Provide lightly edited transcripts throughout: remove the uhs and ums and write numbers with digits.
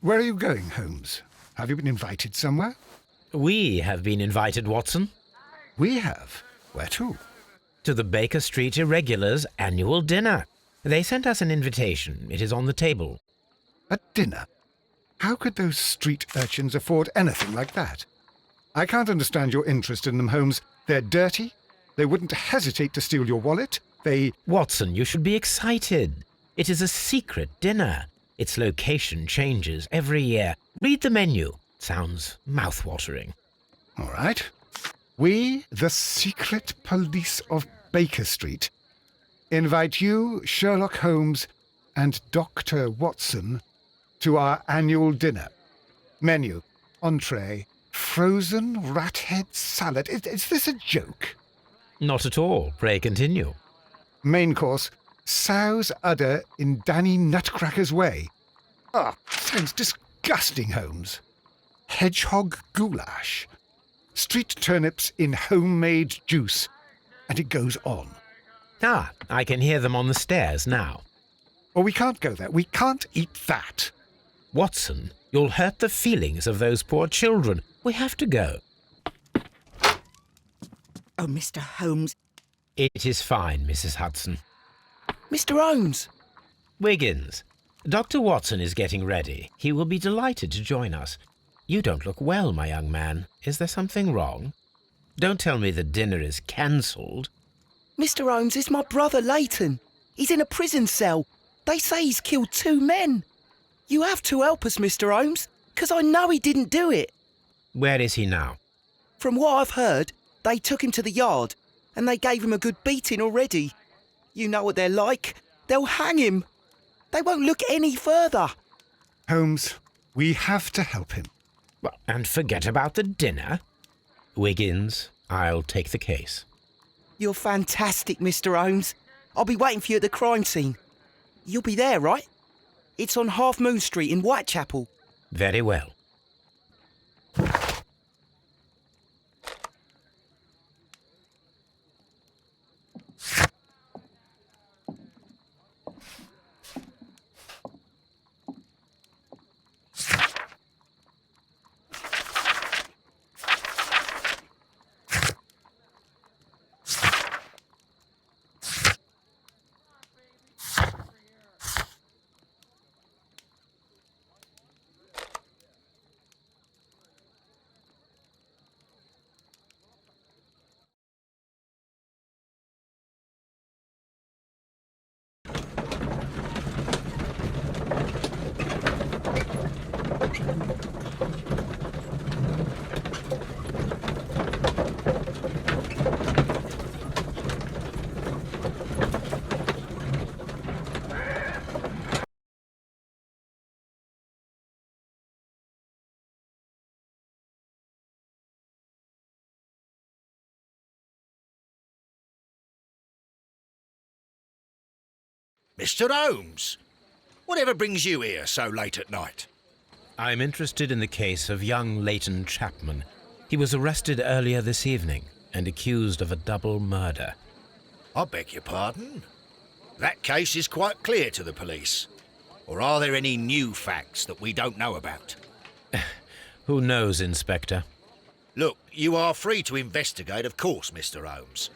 Where are you going, Holmes? Have you been invited somewhere? We have been invited, Watson, We have. Where to? to the Baker Street Irregulars' annual dinner. They sent us an invitation. It is on the table. A dinner? How could those street urchins afford anything like that? I can't understand your interest in them, Holmes. They're dirty. They wouldn't hesitate to steal your wallet. Watson, you should be excited. It is a secret dinner. Its location changes every year. Read the menu. Sounds mouth-watering. All right. We, the secret police of Baker Street, invite you, Sherlock Holmes, and Dr. Watson to our annual dinner. Menu, entree, frozen rat head salad. Is this a joke? Not at all. Pray continue. Main course, sow's udder in Danny Nutcracker's way. Sounds disgusting, Holmes. Hedgehog goulash. Street turnips in homemade juice. And it goes on. I can hear them on the stairs now. Oh, we can't go there. We can't eat that. Watson, you'll hurt the feelings of those poor children. We have to go. Oh, Mr. Holmes. It is fine, Mrs. Hudson. Mr. Holmes! Wiggins, Dr. Watson is getting ready. He will be delighted to join us. You don't look well, my young man. Is there something wrong? Don't tell me the dinner is cancelled. Mr. Holmes, it's my brother Leighton. He's in a prison cell. They say he's killed 2 men. You have to help us, Mr. Holmes, 'cause I know he didn't do it. Where is he now? From what I've heard, they took him to the yard and they gave him a good beating already. You know what they're like. They'll hang him. They won't look any further. Holmes, we have to help him. And forget about the dinner? Wiggins, I'll take the case. You're fantastic, Mr. Holmes. I'll be waiting for you at the crime scene. You'll be there, right? It's on Half Moon Street in Whitechapel. Very well. Mr. Holmes, whatever brings you here so late at night? I'm interested in the case of young Leighton Chapman. He was arrested earlier this evening and accused of a double murder. I beg your pardon? That case is quite clear to the police. Or are there any new facts that we don't know about? Who knows, Inspector? Look, you are free to investigate, of course, Mr. Holmes.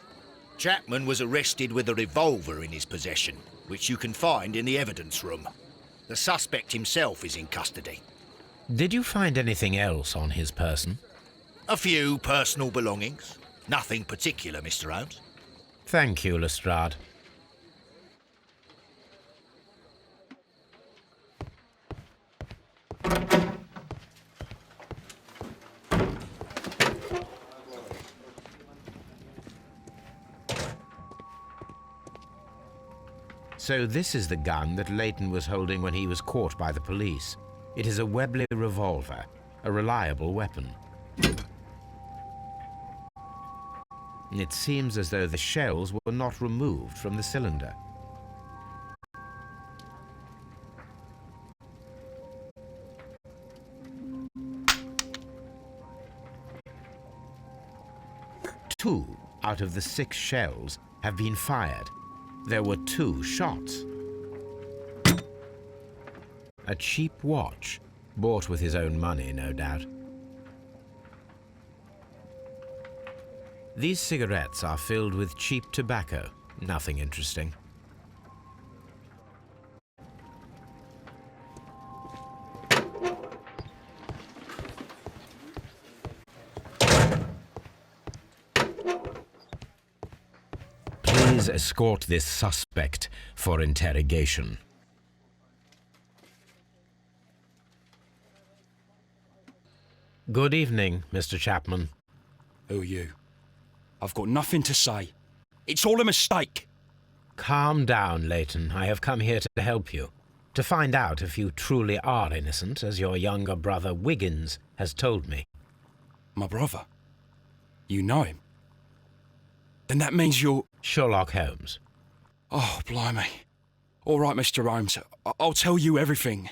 Chapman was arrested with a revolver in his possession, which you can find in the evidence room. The suspect himself is in custody. Did you find anything else on his person? A few personal belongings. Nothing particular, Mr. Holmes. Thank you, Lestrade. So this is the gun that Leighton was holding when he was caught by the police. It is a Webley revolver, a reliable weapon. It seems as though the shells were not removed from the cylinder. Two out of the 6 shells have been fired. There were 2 shots. A cheap watch, Bought with his own money, no doubt. These cigarettes are filled with cheap tobacco. Nothing interesting. Please escort this suspect for interrogation. Good evening, Mr. Chapman. Who are you? I've got nothing to say. It's all a mistake. Calm down, Leighton. I have come here to help you. To find out if you truly are innocent, as your younger brother Wiggins has told me. My brother? You know him? Then that means you're... Sherlock Holmes. Oh, blimey. All right, Mr. Holmes. I'll tell you everything.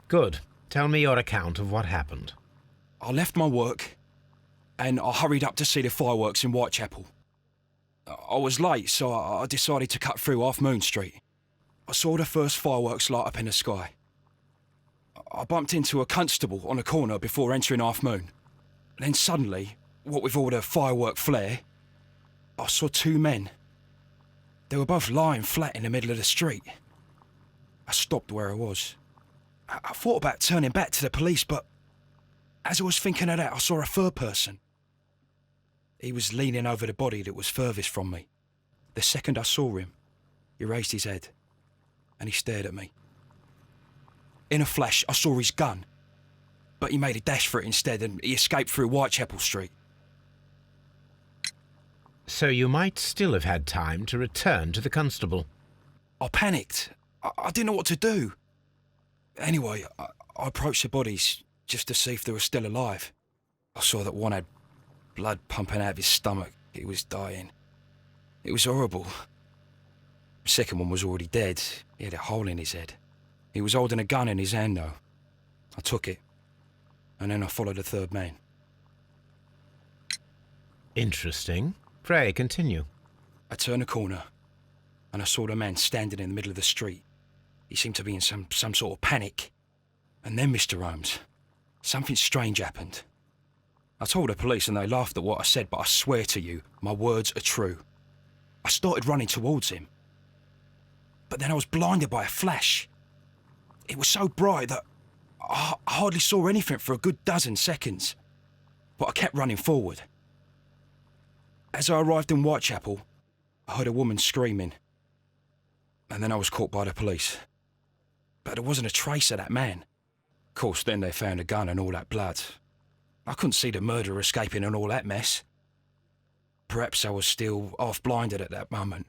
Good. Tell me your account of what happened. I left my work and I hurried up to see the fireworks in Whitechapel. I was late, so I decided to cut through Half Moon Street. I saw the first fireworks light up in the sky. I bumped into a constable on a corner before entering Half Moon. Then suddenly, what with all the firework flare, I saw two men. They were both lying flat in the middle of the street. I stopped where I was. I thought about turning back to the police, but as I was thinking of that, I saw a third person. He was leaning over the body that was furthest from me. The second I saw him, he raised his head and he stared at me. In a flash, I saw his gun, but he made a dash for it instead and he escaped through Whitechapel Street. So you might still have had time to return to the constable. I panicked. I didn't know what to do. Anyway, I approached the bodies just to see if they were still alive. I saw that one had blood pumping out of his stomach. He was dying. It was horrible. The second one was already dead. He had a hole in his head. He was holding a gun in his hand, though. I took it, and then I followed the third man. Interesting. Pray, continue. I turned a corner, and I saw the man standing in the middle of the street. He seemed to be in some sort of panic. And then, Mr. Holmes, something strange happened. I told the police and they laughed at what I said, but I swear to you, my words are true. I started running towards him. But then I was blinded by a flash. It was so bright that I hardly saw anything for a good dozen seconds. But I kept running forward. As I arrived in Whitechapel, I heard a woman screaming. And then I was caught by the police. But there wasn't a trace of that man. Of course, then they found a gun and all that blood. I couldn't see the murderer escaping and all that mess. Perhaps I was still half-blinded at that moment.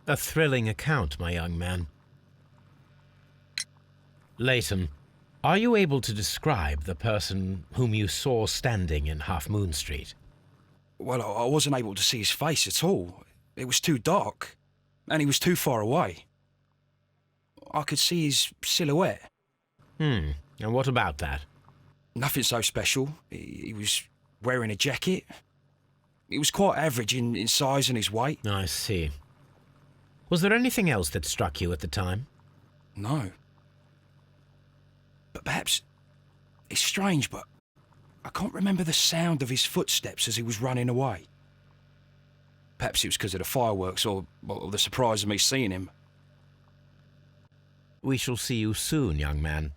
A thrilling account, my young man. Leighton, are you able to describe the person whom you saw standing in Half Moon Street? Well, I wasn't able to see his face at all. It was too dark, and he was too far away. I could see his silhouette. And what about that? Nothing so special. He was wearing a jacket. He was quite average in size and his weight. I see. Was there anything else that struck you at the time? No. But perhaps... It's strange, but I can't remember the sound of his footsteps as he was running away. Perhaps it was because of the fireworks or the surprise of me seeing him. We shall see you soon, young man.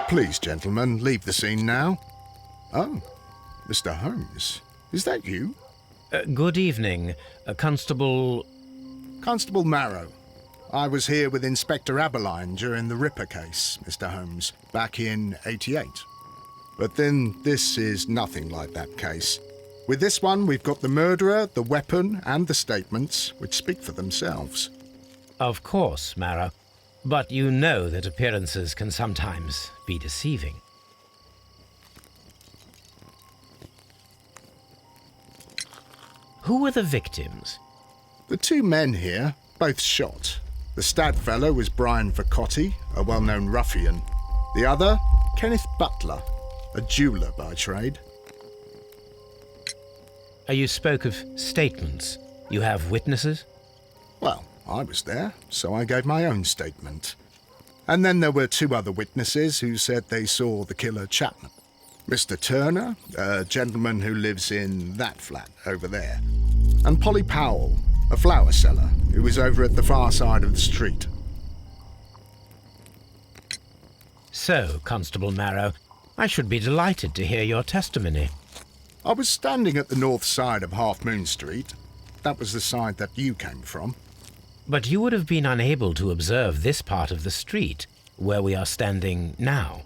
Please, gentlemen, leave the scene now. Oh, Mr. Holmes, is that you? Good evening, Constable... Constable Marrow. I was here with Inspector Aberline during the Ripper case, Mr. Holmes, back in '88. But then this is nothing like that case. With this one, we've got the murderer, the weapon, and the statements, which speak for themselves. Of course, Marrow. But you know that appearances can sometimes be deceiving. Who were the victims? The two men here, both shot. The stab fellow was Brian Vercotti, a well-known ruffian. The other, Kenneth Butler, a jeweller by trade. You spoke of statements. You have witnesses? Well, I was there, so I gave my own statement. And then there were two other witnesses who said they saw the killer Chapman. Mr. Turner, a gentleman who lives in that flat over there. And Polly Powell, a flower seller, who was over at the far side of the street. So, Constable Marrow, I should be delighted to hear your testimony. I was standing at the north side of Half Moon Street. That was the side that you came from. But you would have been unable to observe this part of the street, where we are standing now.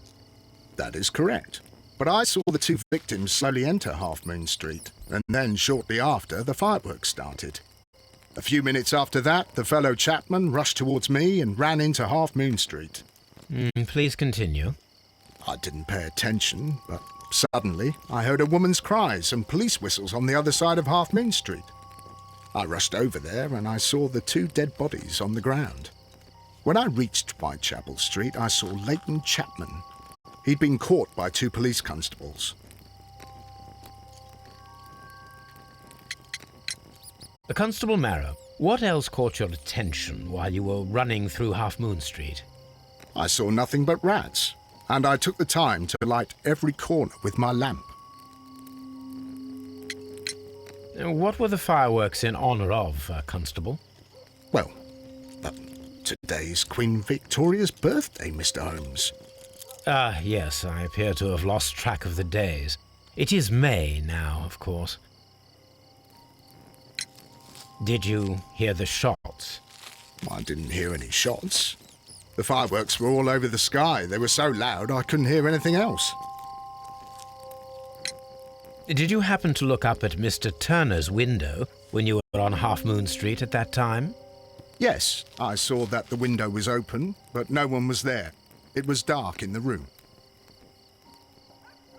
That is correct. But I saw the two victims slowly enter Half Moon Street, and then shortly after, the fireworks started. A few minutes after that, the fellow Chapman rushed towards me and ran into Half Moon Street. Please continue. I didn't pay attention, but suddenly I heard a woman's cries and police whistles on the other side of Half Moon Street. I rushed over there and I saw the two dead bodies on the ground. When I reached Whitechapel Street, I saw Leighton Chapman. He'd been caught by two police constables. Constable Marrow, what else caught your attention while you were running through Half Moon Street? I saw nothing but rats, and I took the time to light every corner with my lamp. What were the fireworks in honour of, Constable? Well, today's Queen Victoria's birthday, Mr. Holmes. Yes, I appear to have lost track of the days. It is May now, of course. Did you hear the shots? I didn't hear any shots. The fireworks were all over the sky. They were so loud I couldn't hear anything else. Did you happen to look up at Mr. Turner's window when you were on Half Moon Street at that time? Yes, I saw that the window was open, but no one was there. It was dark in the room.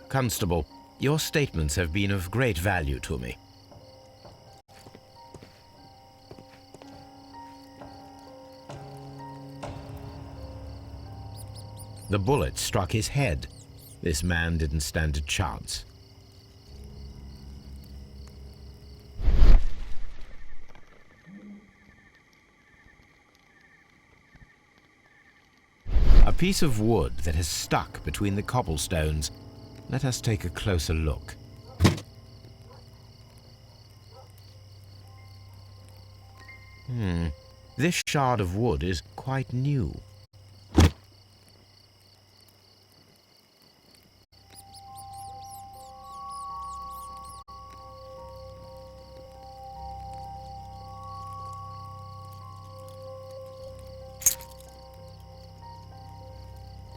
Constable, your statements have been of great value to me. The bullet struck his head. This man didn't stand a chance. A piece of wood that has stuck between the cobblestones. Let us take a closer look. This shard of wood is quite new.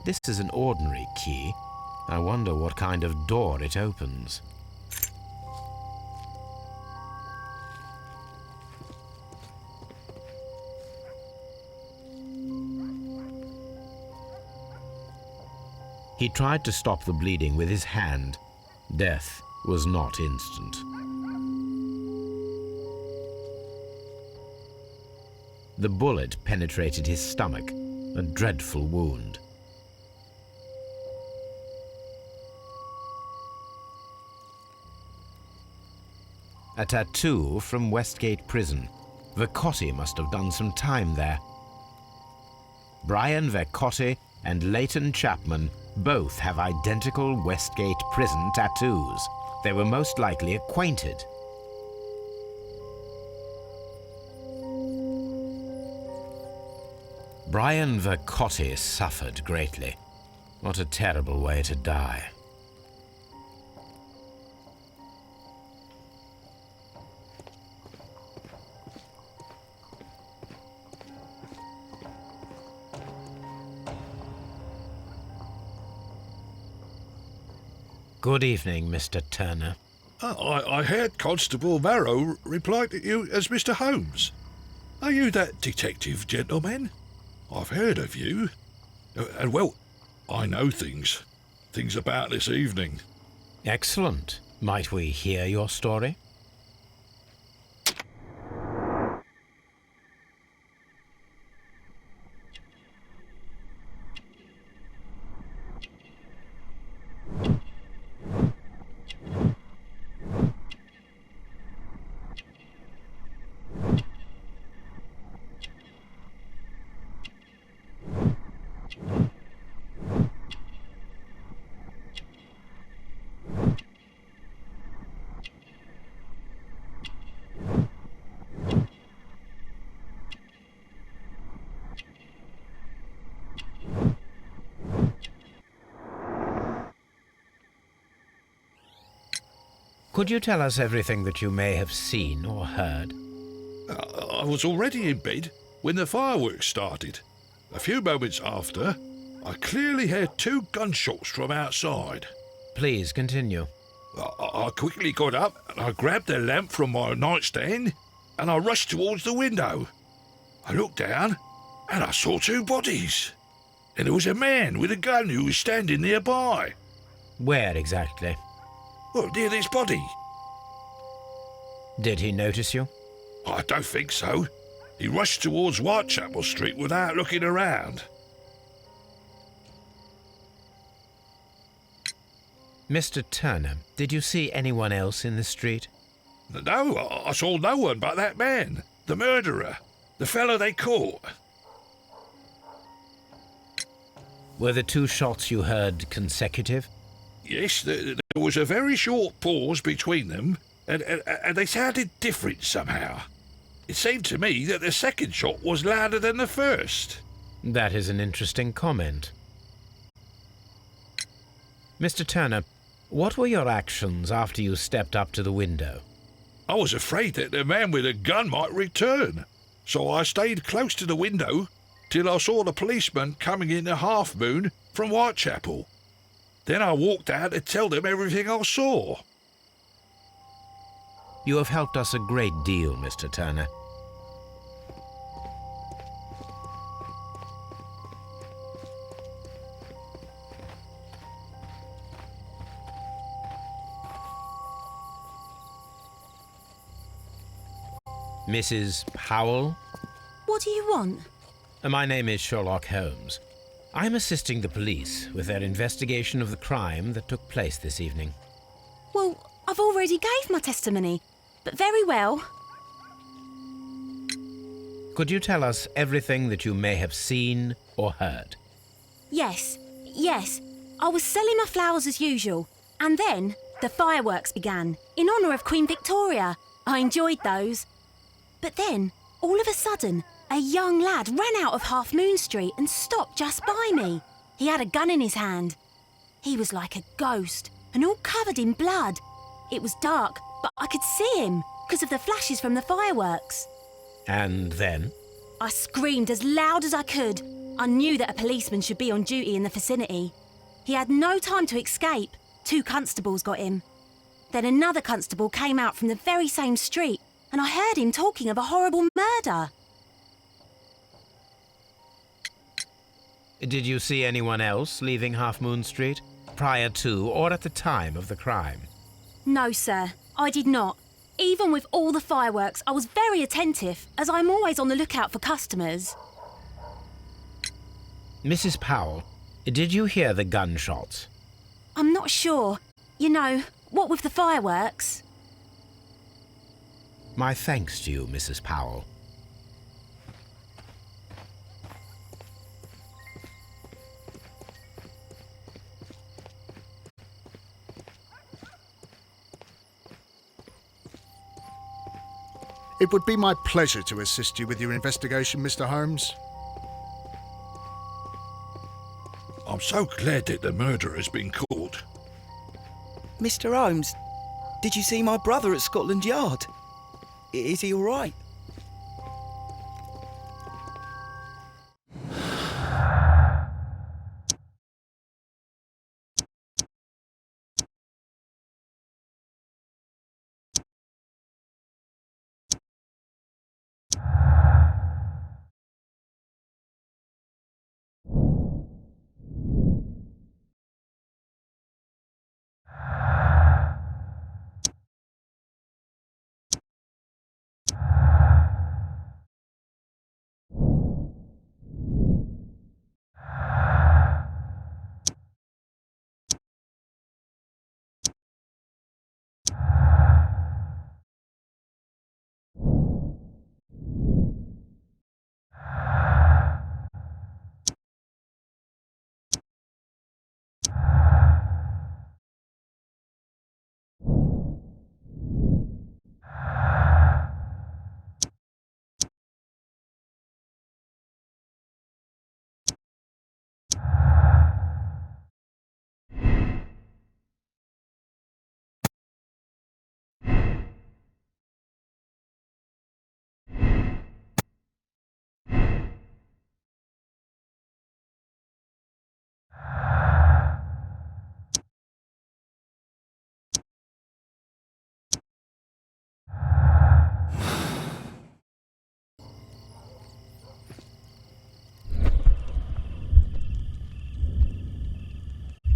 This is an ordinary key. I wonder what kind of door it opens. He tried to stop the bleeding with his hand. Death was not instant. The bullet penetrated his stomach, a dreadful wound. A tattoo from Westgate Prison. Vercotti must have done some time there. Brian Vercotti and Leighton Chapman both have identical Westgate Prison tattoos. They were most likely acquainted. Brian Vercotti suffered greatly. What a terrible way to die. Good evening, Mr. Turner. I heard Constable Marrow reply to you as Mr. Holmes. Are you that detective gentleman? I've heard of you. And well, I know things about this evening. Excellent. Might we hear your story? Could you tell us everything that you may have seen or heard? I was already in bed when the fireworks started. A few moments after, I clearly heard 2 gunshots from outside. Please continue. I quickly got up and I grabbed the lamp from my nightstand and I rushed towards the window. I looked down and I saw 2 bodies. And there was a man with a gun who was standing nearby. Where exactly? Well, near this body. Did he notice you? I don't think so. He rushed towards Whitechapel Street without looking around. Mr. Turner, did you see anyone else in the street? No, I saw no one but that man, the murderer, the fellow they caught. Were the 2 shots you heard consecutive? Yes, there was a very short pause between them, and they sounded different somehow. It seemed to me that the second shot was louder than the first. That is an interesting comment. Mr. Turner, what were your actions after you stepped up to the window? I was afraid that the man with a gun might return, so I stayed close to the window till I saw the policeman coming in the Half Moon from Whitechapel. Then I walked out to tell them everything I saw. You have helped us a great deal, Mr. Turner. Mrs. Powell? What do you want? My name is Sherlock Holmes. I'm assisting the police with their investigation of the crime that took place this evening. Well, I've already gave my testimony, but very well. Could you tell us everything that you may have seen or heard? Yes. I was selling my flowers as usual, and then the fireworks began, in honour of Queen Victoria. I enjoyed those. But then, all of a sudden, a young lad ran out of Half Moon Street and stopped just by me. He had a gun in his hand. He was like a ghost, and all covered in blood. It was dark, but I could see him because of the flashes from the fireworks. And then? I screamed as loud as I could. I knew that a policeman should be on duty in the vicinity. He had no time to escape. 2 constables got him. Then another constable came out from the very same street, and I heard him talking of a horrible murder. Did you see anyone else leaving Half Moon Street prior to or at the time of the crime? No, sir, I did not. Even with all the fireworks, I was very attentive, as I'm always on the lookout for customers. Mrs. Powell, did you hear the gunshots? I'm not sure. You know, what with the fireworks? My thanks to you, Mrs. Powell. It would be my pleasure to assist you with your investigation, Mr. Holmes. I'm I'm so glad that the murderer's been caught. Mr. Holmes, did you see my brother at Scotland Yard? Is he all right?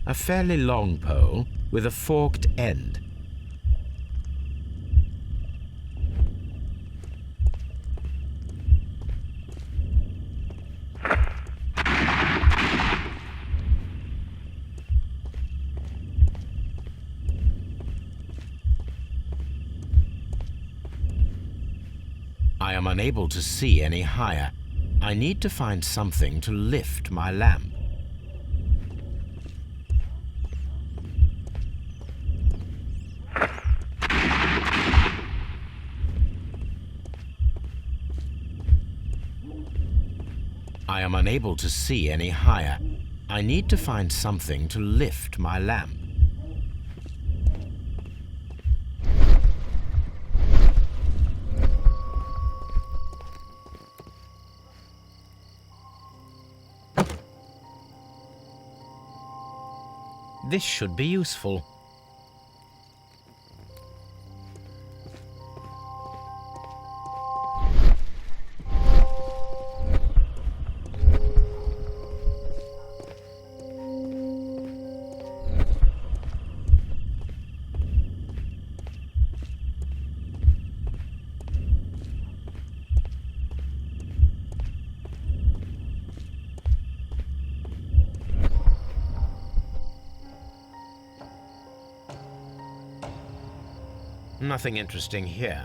A fairly long pole with a forked end. I am unable to see any higher. I need to find something to lift my lamp. I am unable to see any higher. I need to find something to lift my lamp. This should be useful. Nothing interesting here.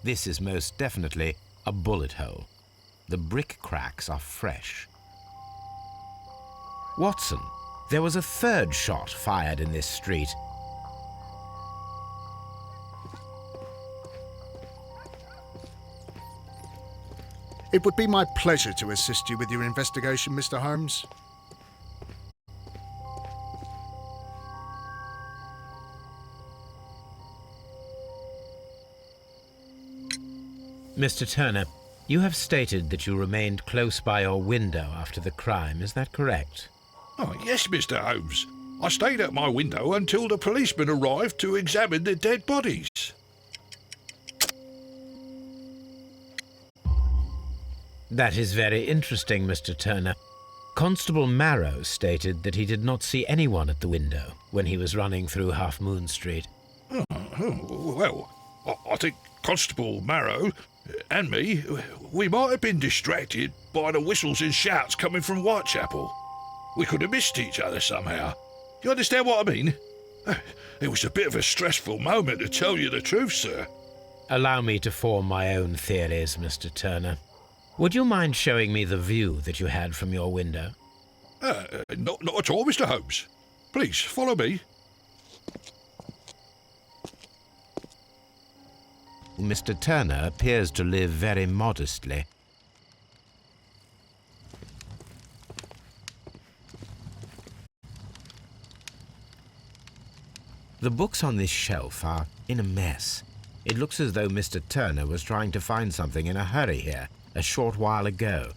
This is most definitely a bullet hole. The brick cracks are fresh. Watson, there was a third shot fired in this street. It would be my pleasure to assist you with your investigation, Mr. Holmes. Mr. Turner, you have stated that you remained close by your window after the crime. Is that correct? Oh, yes, Mr. Holmes. I stayed at my window until the policeman arrived to examine the dead bodies. That is very interesting, Mr. Turner. Constable Marrow stated that he did not see anyone at the window when he was running through Half Moon Street. Well, I think Constable Marrow and me, we might have been distracted by the whistles and shouts coming from Whitechapel. We could have missed each other somehow. You understand what I mean? It was a bit of a stressful moment, to tell you the truth, sir. Allow me to form my own theories, Mr. Turner. Would you mind showing me the view that you had from your window? Not at all, Mr. Holmes. Please, follow me. Mr. Turner appears to live very modestly. The books on this shelf are in a mess. It looks as though Mr. Turner was trying to find something in a hurry here a short while ago.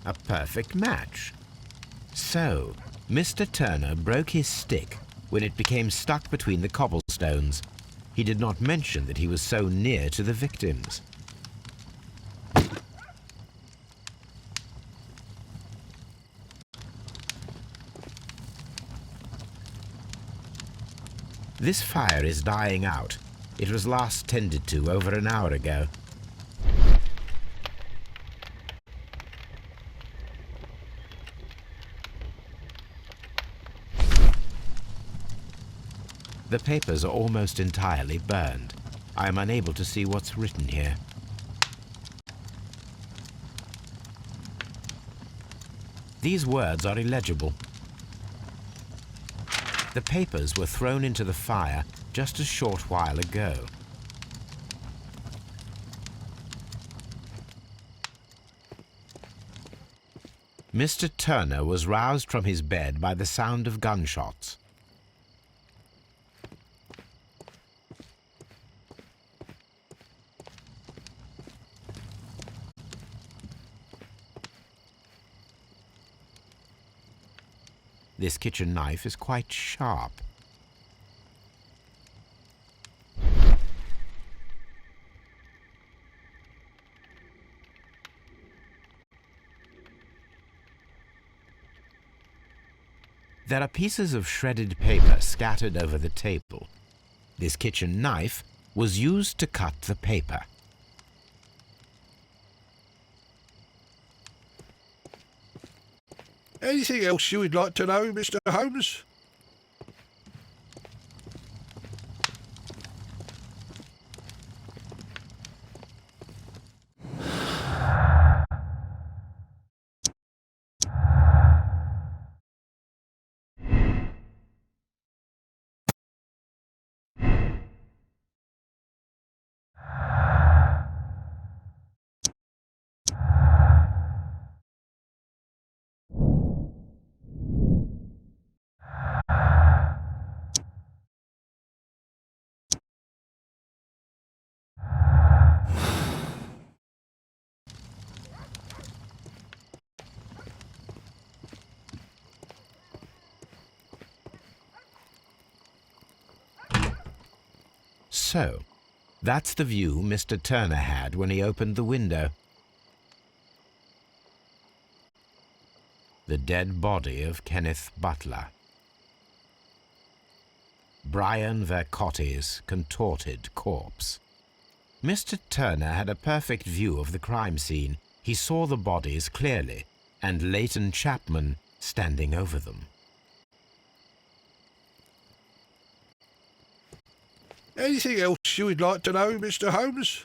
A perfect match. So, Mr. Turner broke his stick when it became stuck between the cobblestones. He did not mention that he was so near to the victims. This fire is dying out. It was last tended to over an hour ago. The papers are almost entirely burned. I am unable to see what's written here. These words are illegible. The papers were thrown into the fire just a short while ago. Mr. Turner was roused from his bed by the sound of gunshots. This kitchen knife is quite sharp. There are pieces of shredded paper scattered over the table. This kitchen knife was used to cut the paper. Anything else you would like to know, Mr. Holmes? So, that's the view Mr. Turner had when he opened the window. The dead body of Kenneth Butler. Brian Vercotti's contorted corpse. Mr. Turner had a perfect view of the crime scene. He saw the bodies clearly, and Leighton Chapman standing over them. Anything else you would like to know, Mr. Holmes?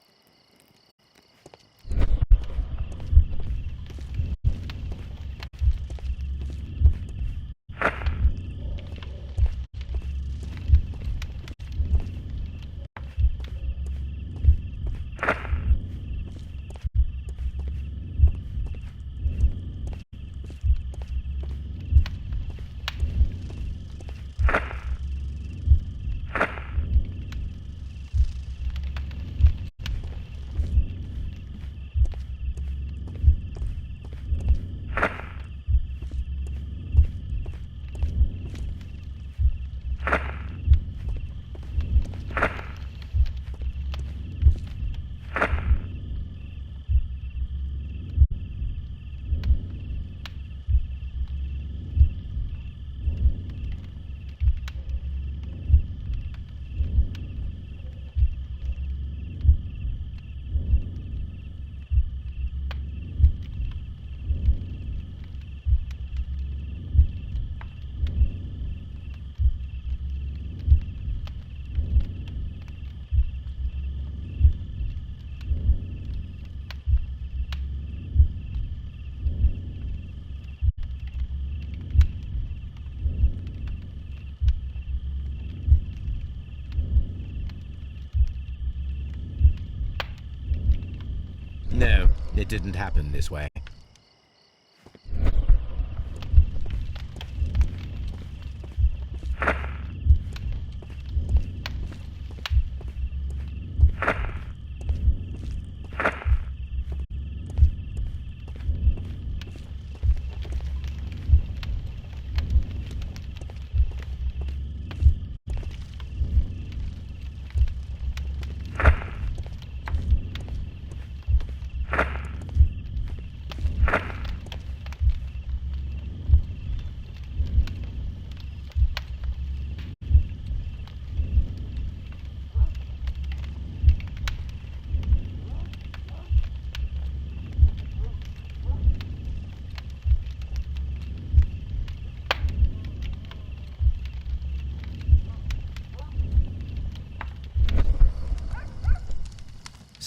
No, it didn't happen this way.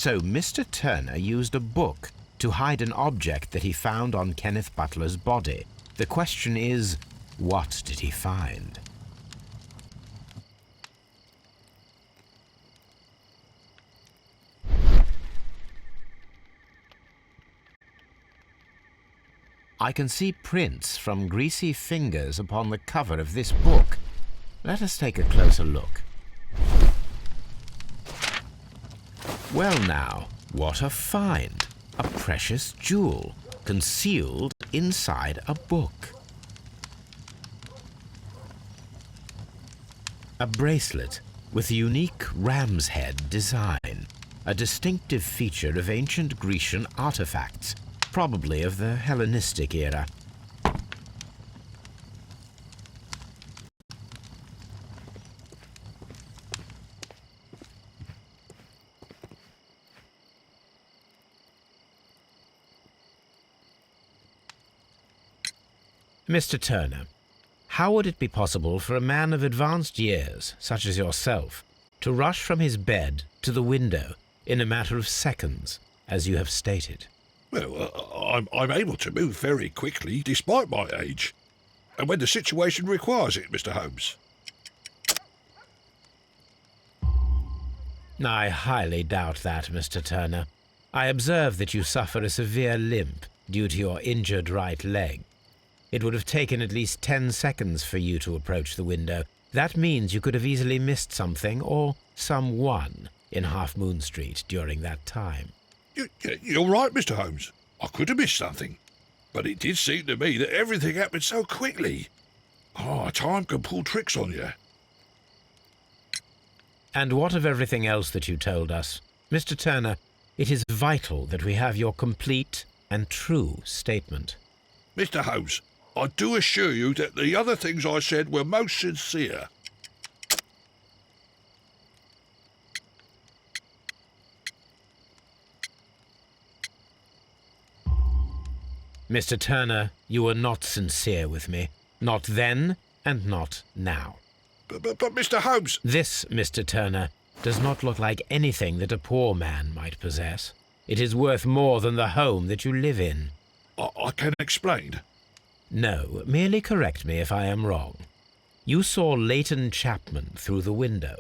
So Mr. Turner used a book to hide an object that he found on Kenneth Butler's body. The question is, what did he find? I can see prints from greasy fingers upon the cover of this book. Let us take a closer look. Well now, what a find! A precious jewel, concealed inside a book. A bracelet with a unique ram's head design, a distinctive feature of ancient Grecian artifacts, probably of the Hellenistic era. Mr. Turner, how would it be possible for a man of advanced years, such as yourself, to rush from his bed to the window in a matter of seconds, as you have stated? Well, I'm able to move very quickly, despite my age. And when the situation requires it, Mr. Holmes. I highly doubt that, Mr. Turner. I observe that you suffer a severe limp due to your injured right leg. It would have taken at least 10 seconds for you to approach the window. That means you could have easily missed something or someone in Half Moon Street during that time. You're right, Mr. Holmes. I could have missed something. But it did seem to me that everything happened so quickly. Time can pull tricks on you. And what of everything else that you told us? Mr. Turner, it is vital that we have your complete and true statement. Mr. Holmes, I do assure you that the other things I said were most sincere. Mr. Turner, you were not sincere with me. Not then and not now. But Mr. Holmes... This, Mr. Turner, does not look like anything that a poor man might possess. It is worth more than the home that you live in. I can explain. No, merely correct me if I am wrong. You saw Leighton Chapman through the window,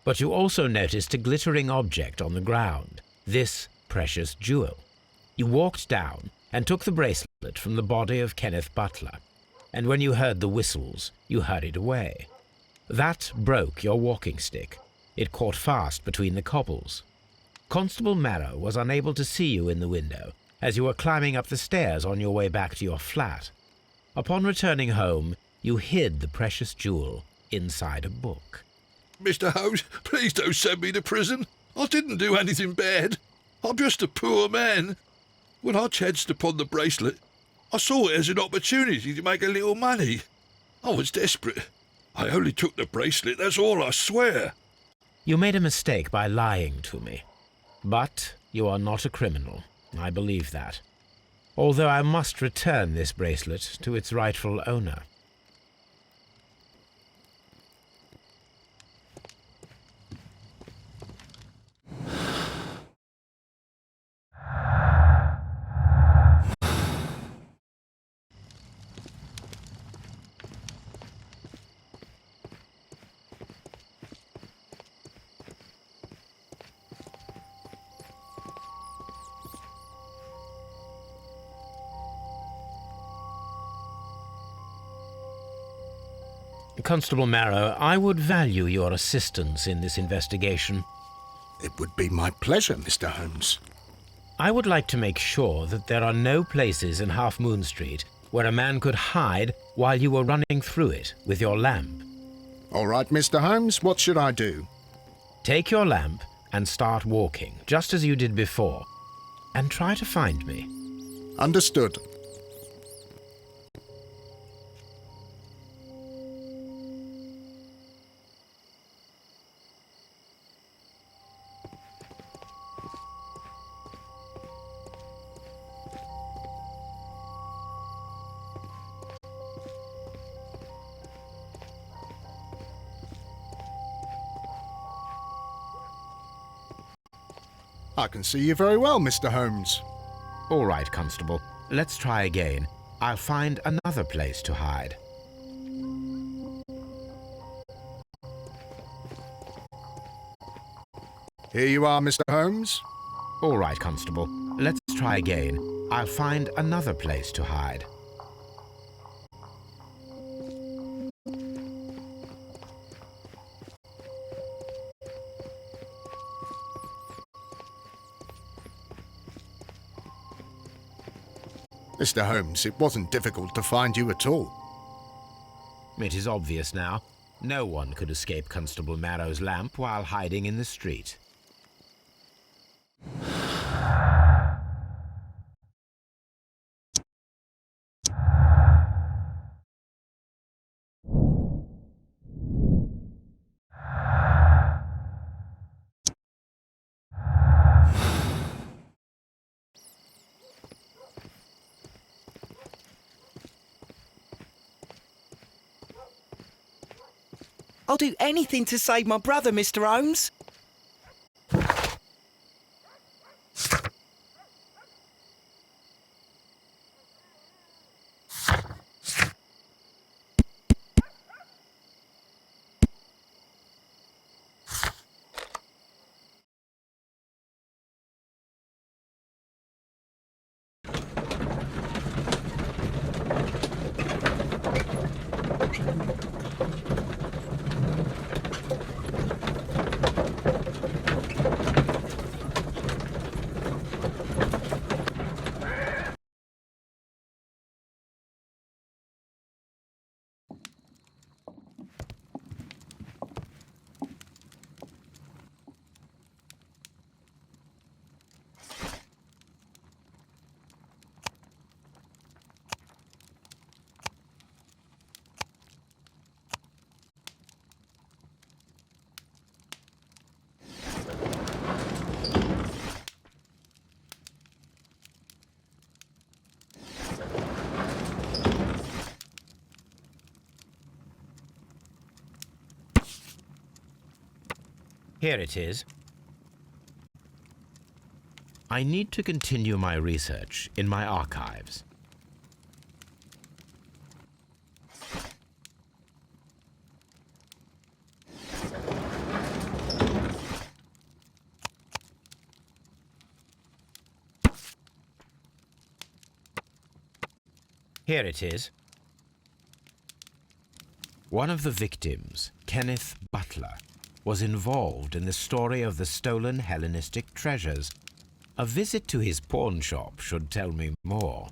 but you also noticed a glittering object on the ground, this precious jewel. You walked down and took the bracelet from the body of Kenneth Butler, and when you heard the whistles, you hurried away. That broke your walking stick. It caught fast between the cobbles. Constable Marrow was unable to see you in the window as you were climbing up the stairs on your way back to your flat. Upon returning home, you hid the precious jewel inside a book. Mr. Holmes, please don't send me to prison. I didn't do anything bad. I'm just a poor man. When I chanced upon the bracelet, I saw it as an opportunity to make a little money. I was desperate. I only took the bracelet, that's all, I swear. You made a mistake by lying to me. But you are not a criminal. I believe that. Although I must return this bracelet to its rightful owner. Constable Marrow, I would value your assistance in this investigation. It would be my pleasure, Mr. Holmes. I would like to make sure that there are no places in Half Moon Street where a man could hide while you were running through it with your lamp. All right, Mr. Holmes, what should I do? Take your lamp and start walking, just as you did before, and try to find me. Understood. I can see you very well, Mr. Holmes. All right, Constable. Let's try again. I'll find another place to hide. Here you are, Mr. Holmes. All right, Constable. Let's try again. I'll find another place to hide. Mr. Holmes, it wasn't difficult to find you at all. It is obvious now. No one could escape Constable Marrow's lamp while hiding in the street. I'll do anything to save my brother, Mr. Holmes. Here it is. I need to continue my research in my archives. Here it is. One of the victims, Kenneth Butler, was involved in the story of the stolen Hellenistic treasures. A visit to his pawn shop should tell me more.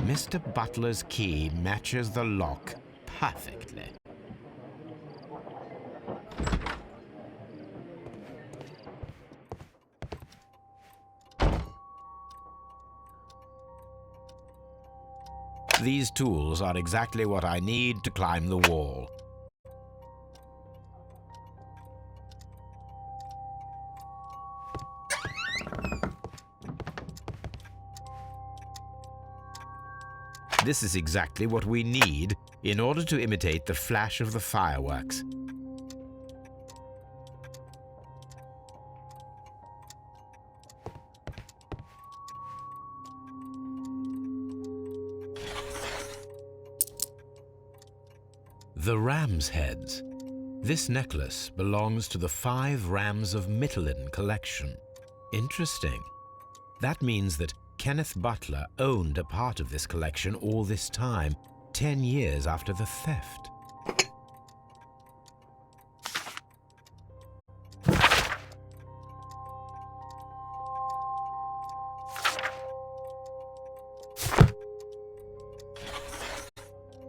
Mr. Butler's key matches the lock perfectly. These tools are exactly what I need to climb the wall. This is exactly what we need in order to imitate the flash of the fireworks. The ram's heads. This necklace belongs to the 5 Rams of Mittelin collection. Interesting. That means that Kenneth Butler owned a part of this collection all this time, 10 years after the theft.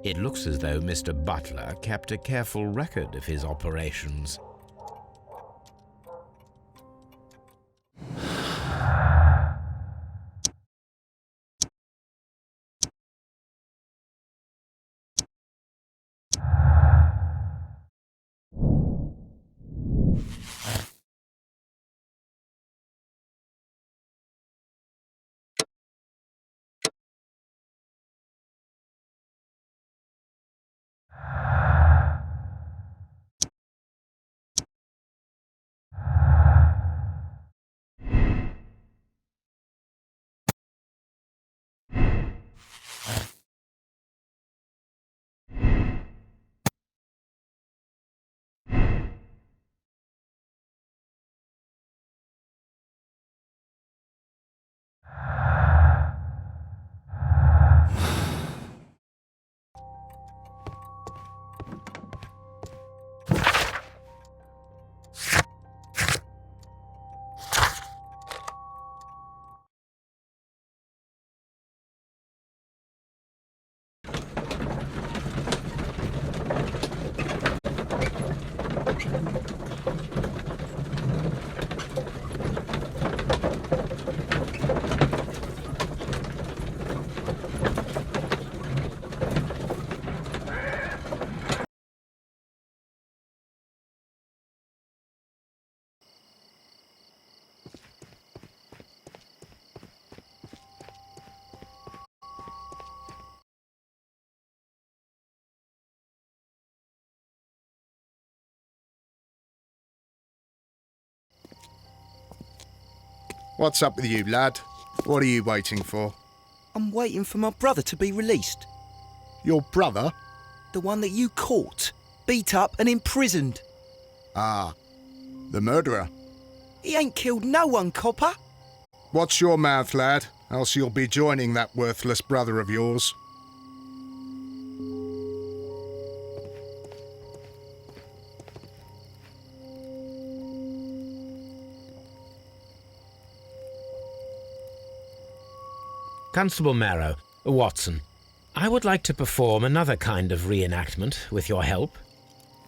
It looks as though Mr. Butler kept a careful record of his operations. What's up with you, lad? What are you waiting for? I'm waiting for my brother to be released. Your brother? The one that you caught, beat up and imprisoned. Ah, the murderer. He ain't killed no one, copper. Watch your mouth, lad, else you'll be joining that worthless brother of yours. Constable Marrow, Watson, I would like to perform another kind of reenactment with your help.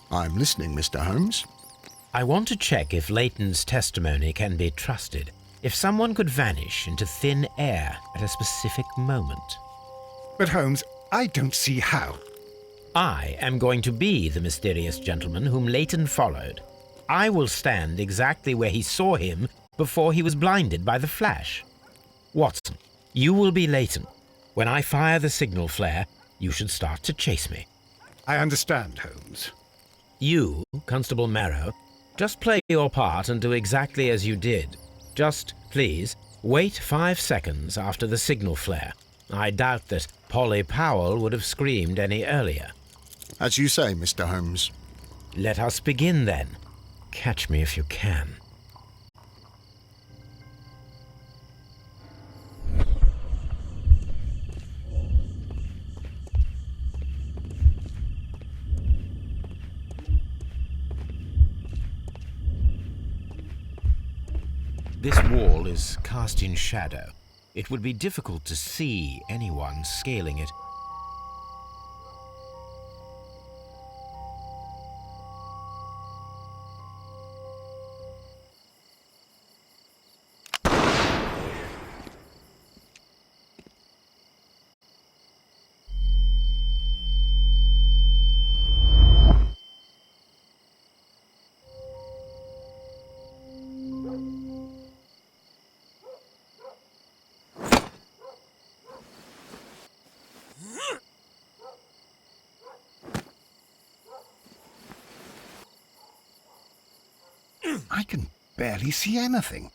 I'm listening, Mr. Holmes. I want to check if Leighton's testimony can be trusted. If someone could vanish into thin air at a specific moment. But Holmes, I don't see how. I am going to be the mysterious gentleman whom Leighton followed. I will stand exactly where he saw him before he was blinded by the flash. Watson, you will be Leighton. When I fire the signal flare, you should start to chase me. I understand, Holmes. You, Constable Marrow, just play your part and do exactly as you did. Just, please, wait 5 seconds after the signal flare. I doubt that Polly Powell would have screamed any earlier. As you say, Mr. Holmes. Let us begin then. Catch me if you can. This wall is cast in shadow. It would be difficult to see anyone scaling it. I can barely see anything.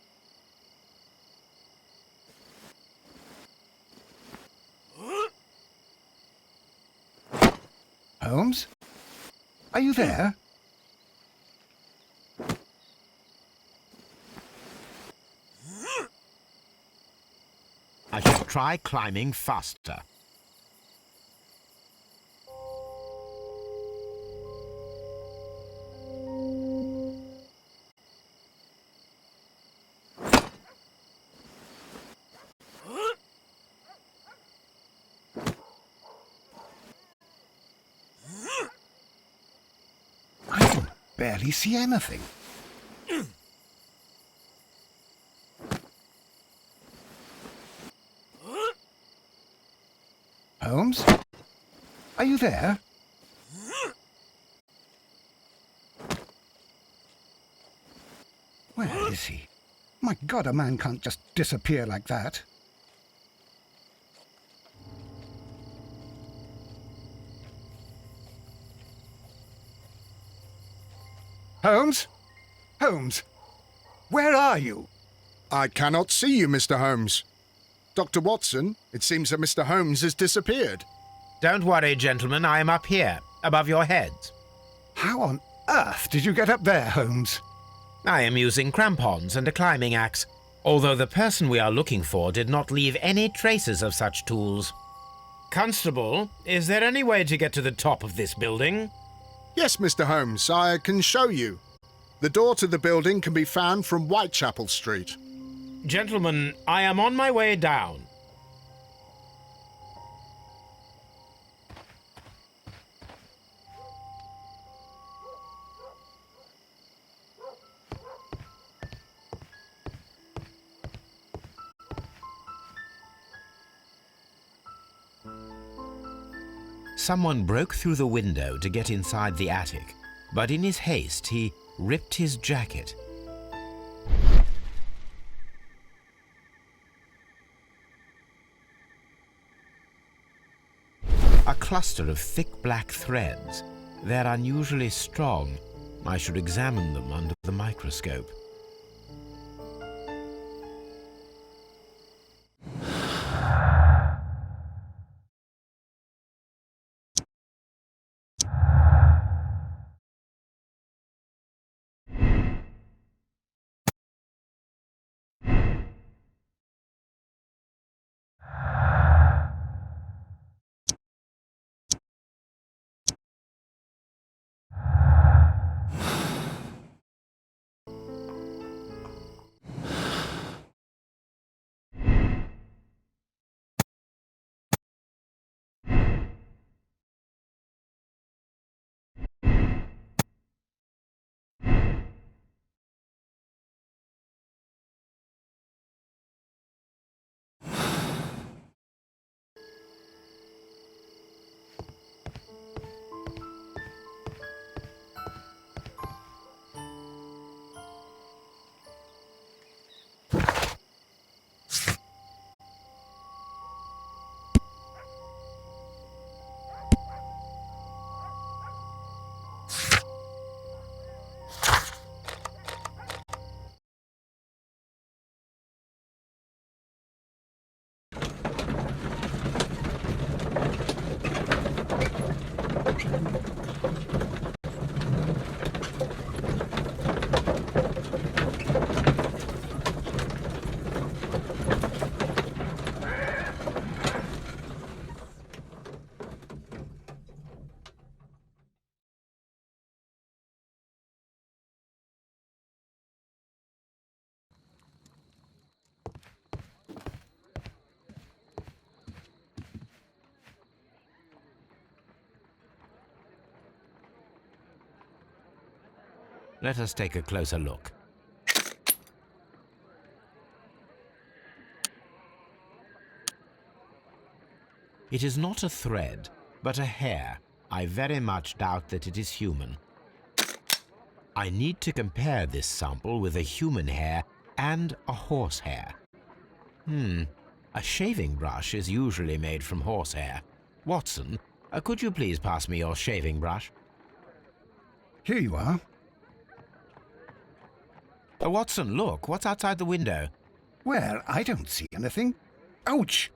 Holmes? Are you there? I should try climbing faster. I can barely see anything. Holmes? Are you there? Where is he? My God, a man can't just disappear like that. Holmes? Holmes? Where are you? I cannot see you, Mr. Holmes. Dr. Watson, it seems that Mr. Holmes has disappeared. Don't worry, gentlemen, I am up here, above your heads. How on earth did you get up there, Holmes? I am using crampons and a climbing axe, although the person we are looking for did not leave any traces of such tools. Constable, is there any way to get to the top of this building? Yes, Mr. Holmes, I can show you. The door to the building can be found from Whitechapel Street. Gentlemen, I am on my way down. Someone broke through the window to get inside the attic, but in his haste he ripped his jacket. A cluster of thick black threads. They're unusually strong. I should examine them under the microscope. Let us take a closer look. It is not a thread, but a hair. I very much doubt that it is human. I need to compare this sample with a human hair and a horse hair. A shaving brush is usually made from horsehair. Watson, could you please pass me your shaving brush? Here you are. Watson, look, what's outside the window? Well, I don't see anything. Ouch!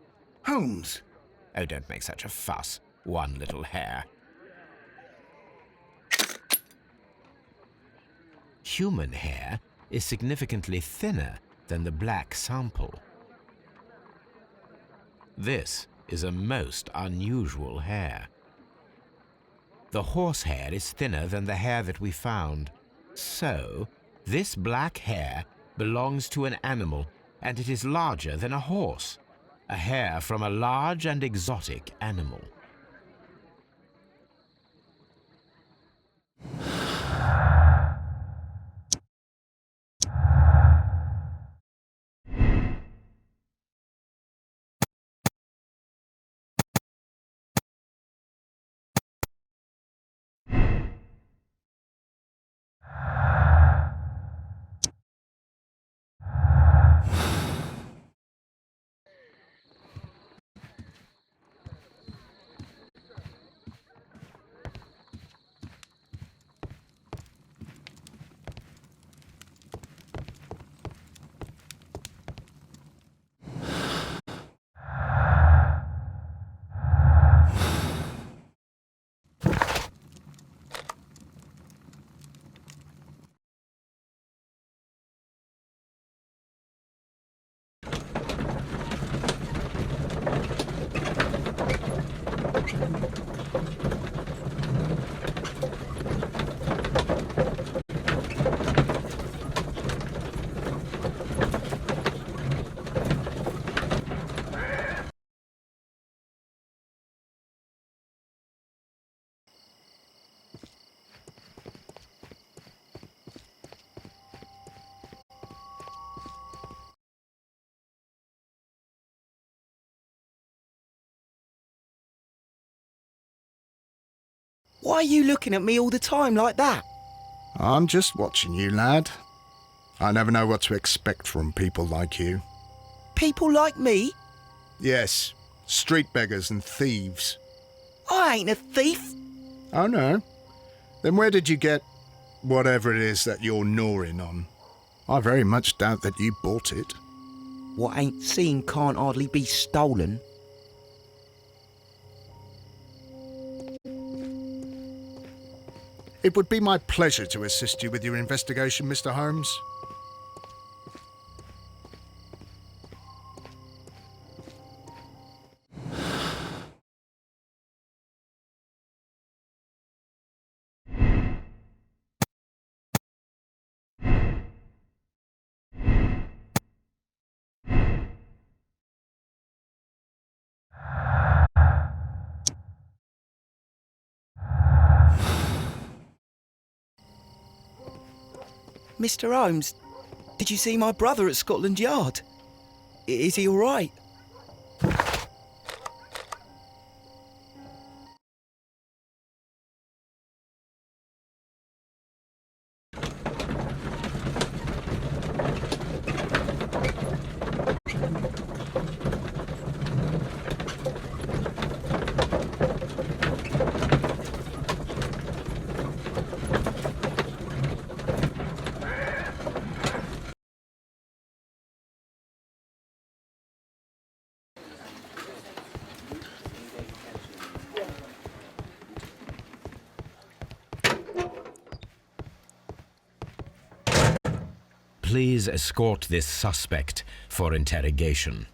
Holmes! Oh, don't make such a fuss. One little hair. Human hair is significantly thinner than the black sample. This is a most unusual hair. The horsehair is thinner than the hair that we found. So, this black hair belongs to an animal, and it is larger than a horse. A hair from a large and exotic animal. Why are you looking at me all the time like that? I'm just watching you, lad. I never know what to expect from people like you. People like me? Yes, street beggars and thieves. I ain't a thief. Oh, no? Then where did you get whatever it is that you're gnawing on? I very much doubt that you bought it. What ain't seen can't hardly be stolen. It would be my pleasure to assist you with your investigation, Mr. Holmes. Mr. Holmes, did you see my brother at Scotland Yard? Is he all right? Please escort this suspect for interrogation.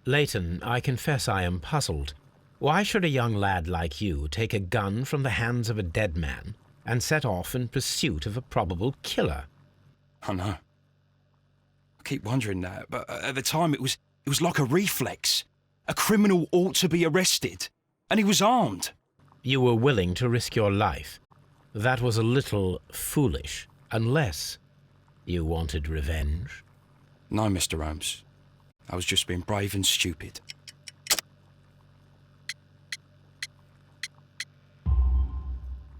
Leighton, I confess I am puzzled. Why should a young lad like you take a gun from the hands of a dead man and set off in pursuit of a probable killer? I know. I keep wondering that, but at the time it was like a reflex. A criminal ought to be arrested, and he was armed. You were willing to risk your life. That was a little foolish, unless you wanted revenge. No, Mr. Holmes. I was just being brave and stupid.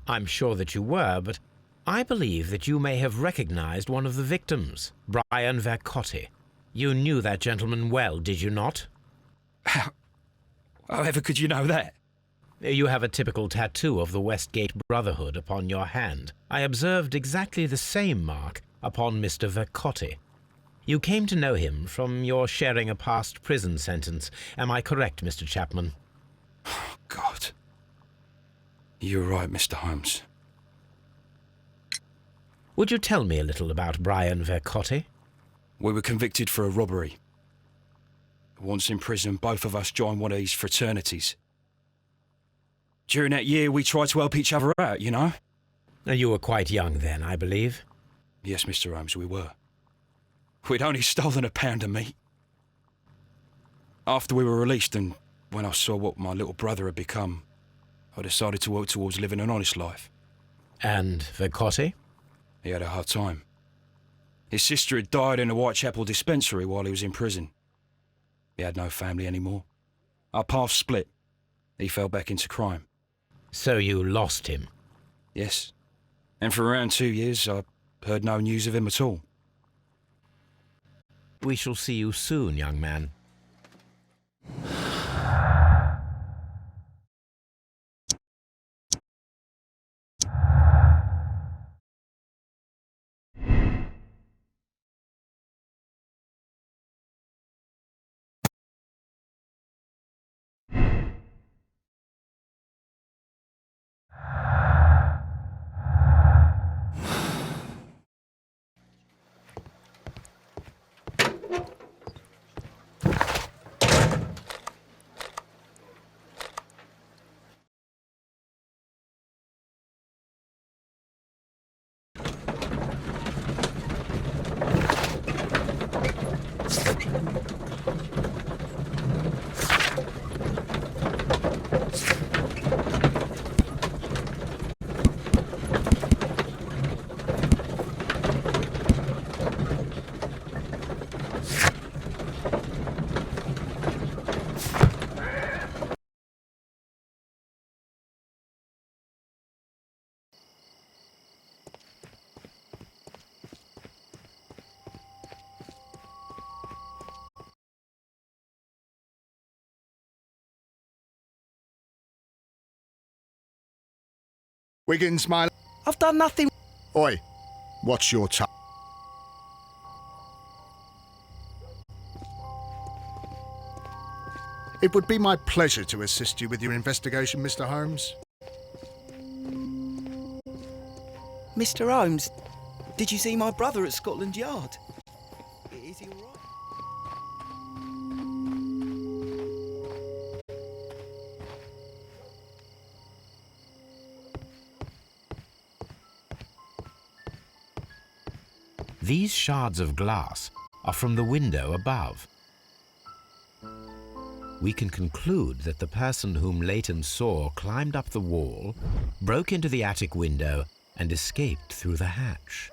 I'm sure that you were, but I believe that you may have recognized one of the victims, Brian Vercotti. You knew that gentleman well, did you not? However could you know that? You have a typical tattoo of the Westgate Brotherhood upon your hand. I observed exactly the same mark upon Mr. Vercotti. You came to know him from your sharing a past prison sentence. Am I correct, Mr. Chapman? God. You're right, Mr. Holmes. Would you tell me a little about Brian Vercotti? We were convicted for a robbery. Once in prison, both of us joined one of these fraternities. During that year, we tried to help each other out, you know? You were quite young then, I believe. Yes, Mr. Holmes, we were. We'd only stolen a pound of meat. After we were released and when I saw what my little brother had become, I decided to work towards living an honest life. And Vercotti? He had a hard time. His sister had died in the Whitechapel dispensary while he was in prison. He had no family anymore. Our paths split. He fell back into crime. So you lost him? Yes. And for around 2 years, I heard no news of him at all. We shall see you soon, young man. Wiggins, my... I've done nothing. Oi, what's your time? It would be my pleasure to assist you with your investigation, Mr. Holmes. Mr. Holmes, did you see my brother at Scotland Yard? Is he all right? These shards of glass are from the window above. We can conclude that the person whom Leighton saw climbed up the wall, broke into the attic window, and escaped through the hatch.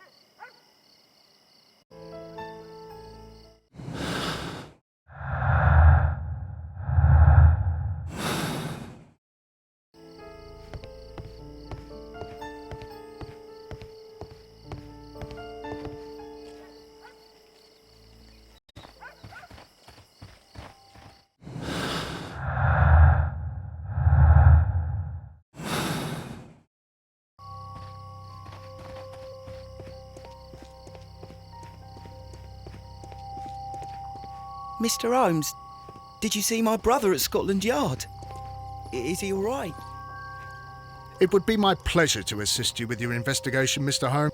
Mr. Holmes, did you see my brother at Scotland Yard? Is he all right? It would be my pleasure to assist you with your investigation, Mr. Holmes.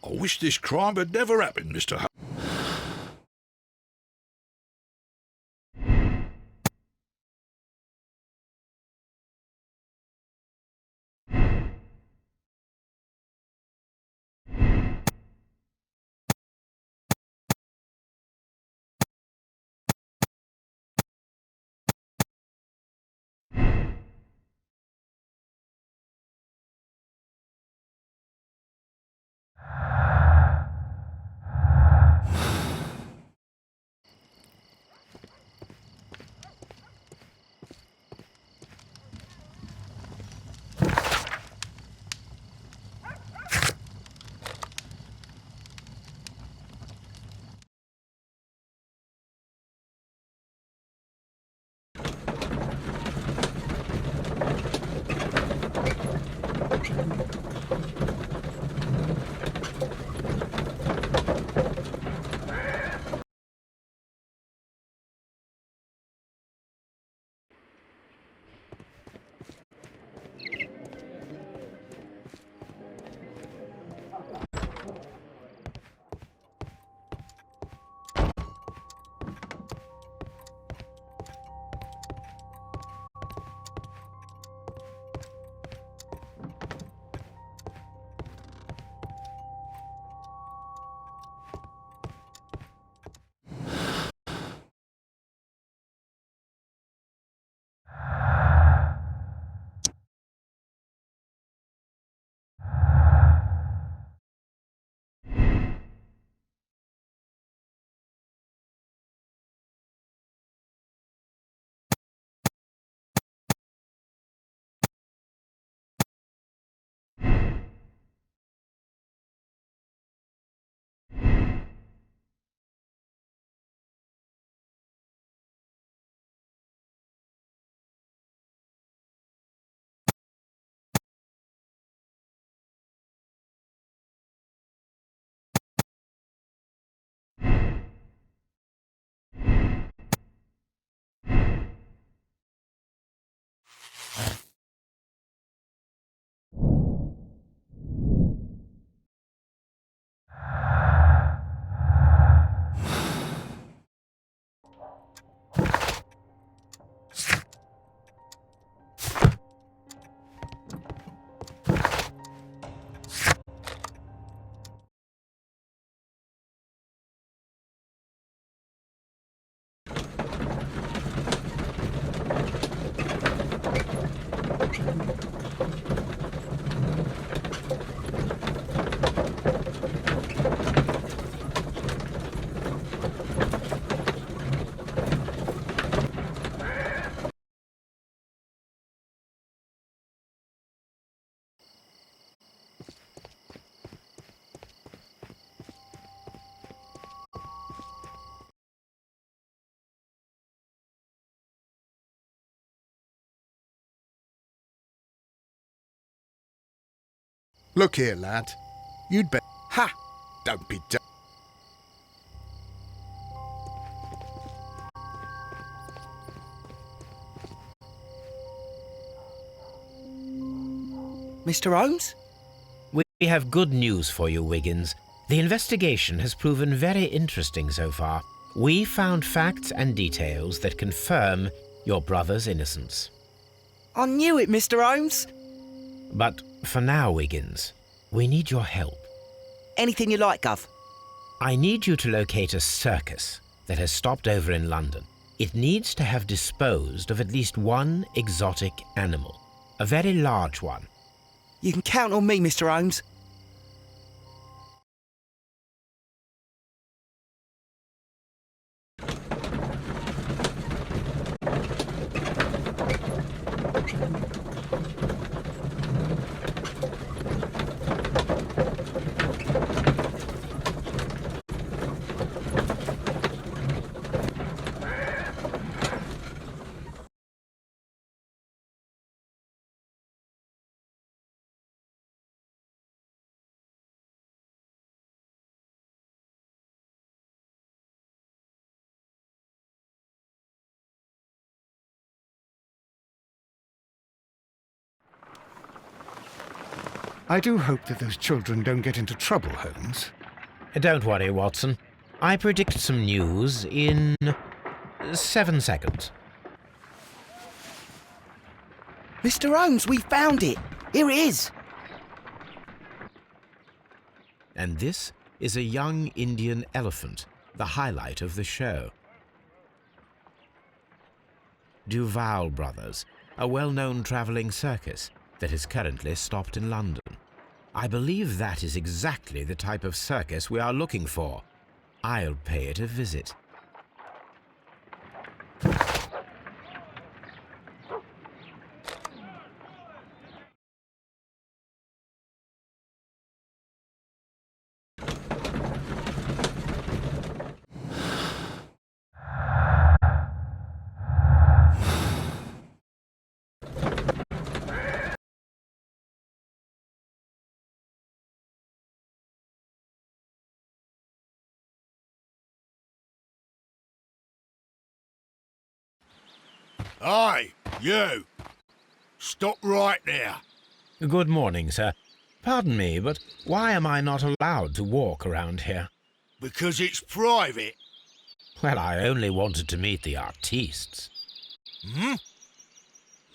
I wish this crime had never happened, Mr. Holmes. Look here, lad. You'd better... Ha! Don't be dumb. Mr. Holmes? We have good news for you, Wiggins. The investigation has proven very interesting so far. We found facts and details that confirm your brother's innocence. I knew it, Mr. Holmes. But for now, Wiggins, we need your help. Anything you like, Gov. I need you to locate a circus that has stopped over in London. It needs to have disposed of at least one exotic animal, a very large one. You can count on me, Mr. Holmes. I do hope that those children don't get into trouble, Holmes. Don't worry, Watson. I predict some news in 7 seconds. Mr. Holmes, we found it. Here it is. And this is a young Indian elephant, the highlight of the show. Duval Brothers, a well-known travelling circus that is currently stopped in London. I believe that is exactly the type of circus we are looking for. I'll pay it a visit. Aye, you! Stop right there. Good morning, sir. Pardon me, but why am I not allowed to walk around here? Because it's private. Well, I only wanted to meet the artistes. Hmm?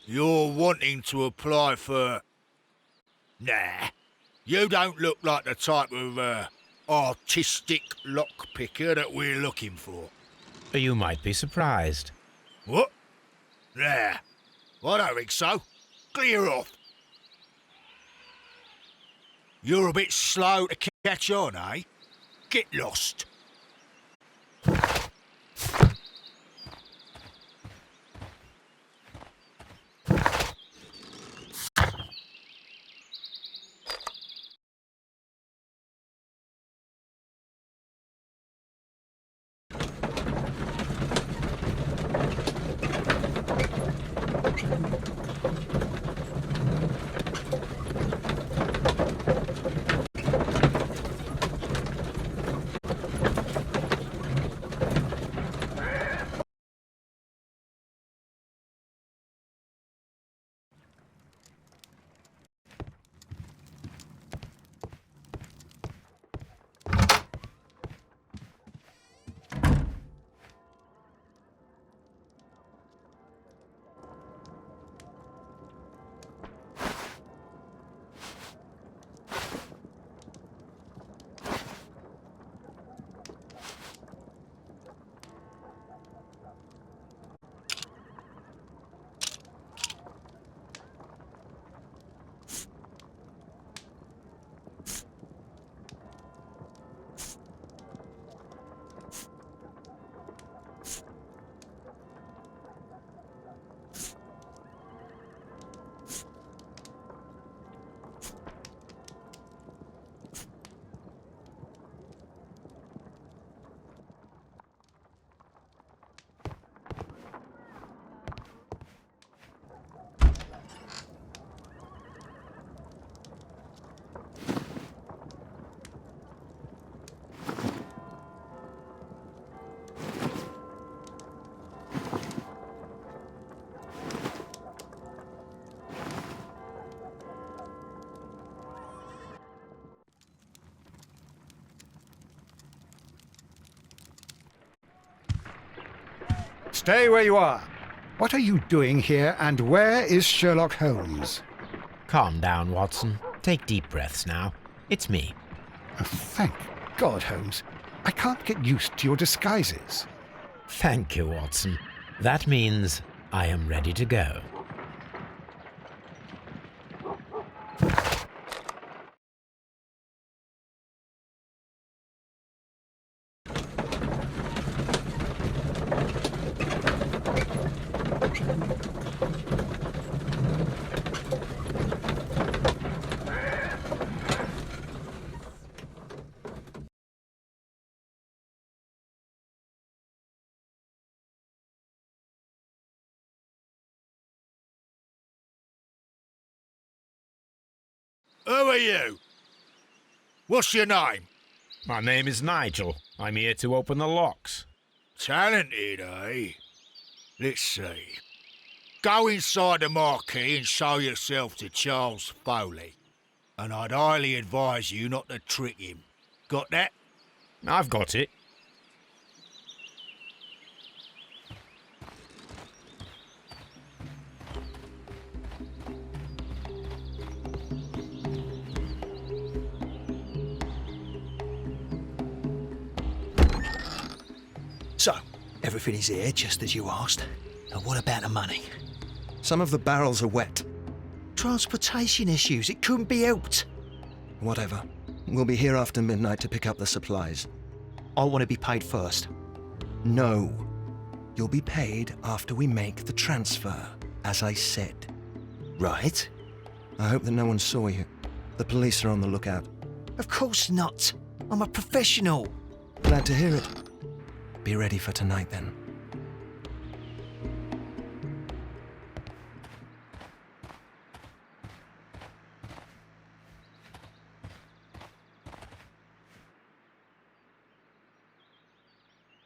You're wanting to apply for... Nah, you don't look like the type of, artistic lockpicker that we're looking for. You might be surprised. What? Nah, I don't think so. Clear off. You're a bit slow to catch on, eh? Get lost. Stay where you are. What are you doing here, and where is Sherlock Holmes? Calm down, Watson. Take deep breaths now. It's me. Oh, thank God, Holmes. I can't get used to your disguises. Thank you, Watson. That means I am ready to go. Who are you? What's your name? My name is Nigel. I'm here to open the locks. Talented, eh? Let's see. Go inside the marquee and show yourself to Charles Foley. And I'd highly advise you not to trick him. Got that? I've got it. So, everything is here, just as you asked. Now what about the money? Some of the barrels are wet. Transportation issues, it couldn't be helped. Whatever. We'll be here after midnight to pick up the supplies. I want to be paid first. No. You'll be paid after we make the transfer, as I said. Right? I hope that no one saw you. The police are on the lookout. Of course not. I'm a professional. Glad to hear it. Be ready for tonight, then.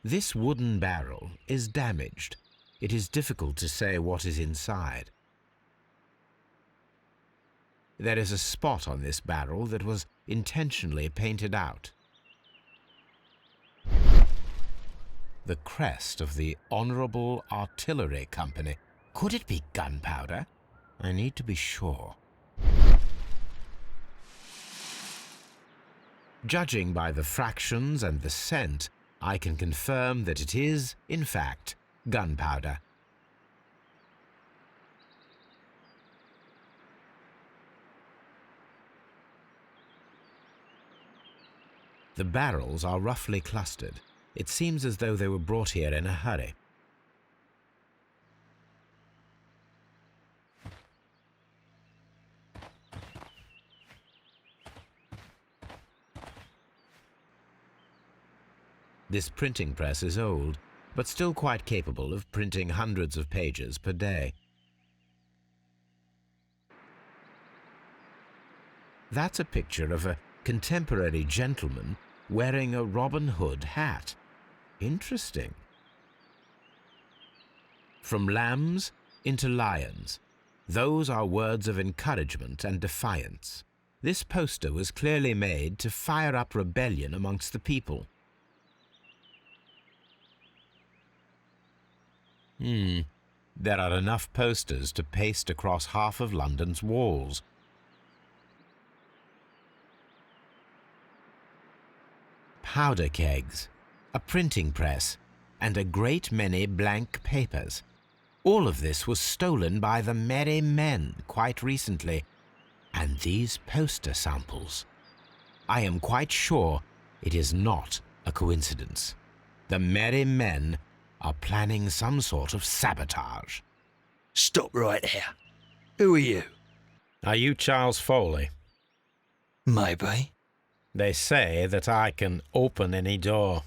This wooden barrel is damaged. It is difficult to say what is inside. There is a spot on this barrel that was intentionally painted out. The crest of the Honourable Artillery Company. Could it be gunpowder? I need to be sure. Judging by the fractions and the scent, I can confirm that it is, in fact, gunpowder. The barrels are roughly clustered. It seems as though they were brought here in a hurry. This printing press is old, but still quite capable of printing hundreds of pages per day. That's a picture of a contemporary gentleman wearing a Robin Hood hat. Interesting. From lambs into lions. Those are words of encouragement and defiance. This poster was clearly made to fire up rebellion amongst the people. There are enough posters to paste across half of London's walls. Powder kegs, a printing press, and a great many blank papers. All of this was stolen by the Merry Men quite recently. And these poster samples. I am quite sure it is not a coincidence. The Merry Men are planning some sort of sabotage. Stop right there. Who are you? Are you Charles Foley? Maybe. They say that I can open any door.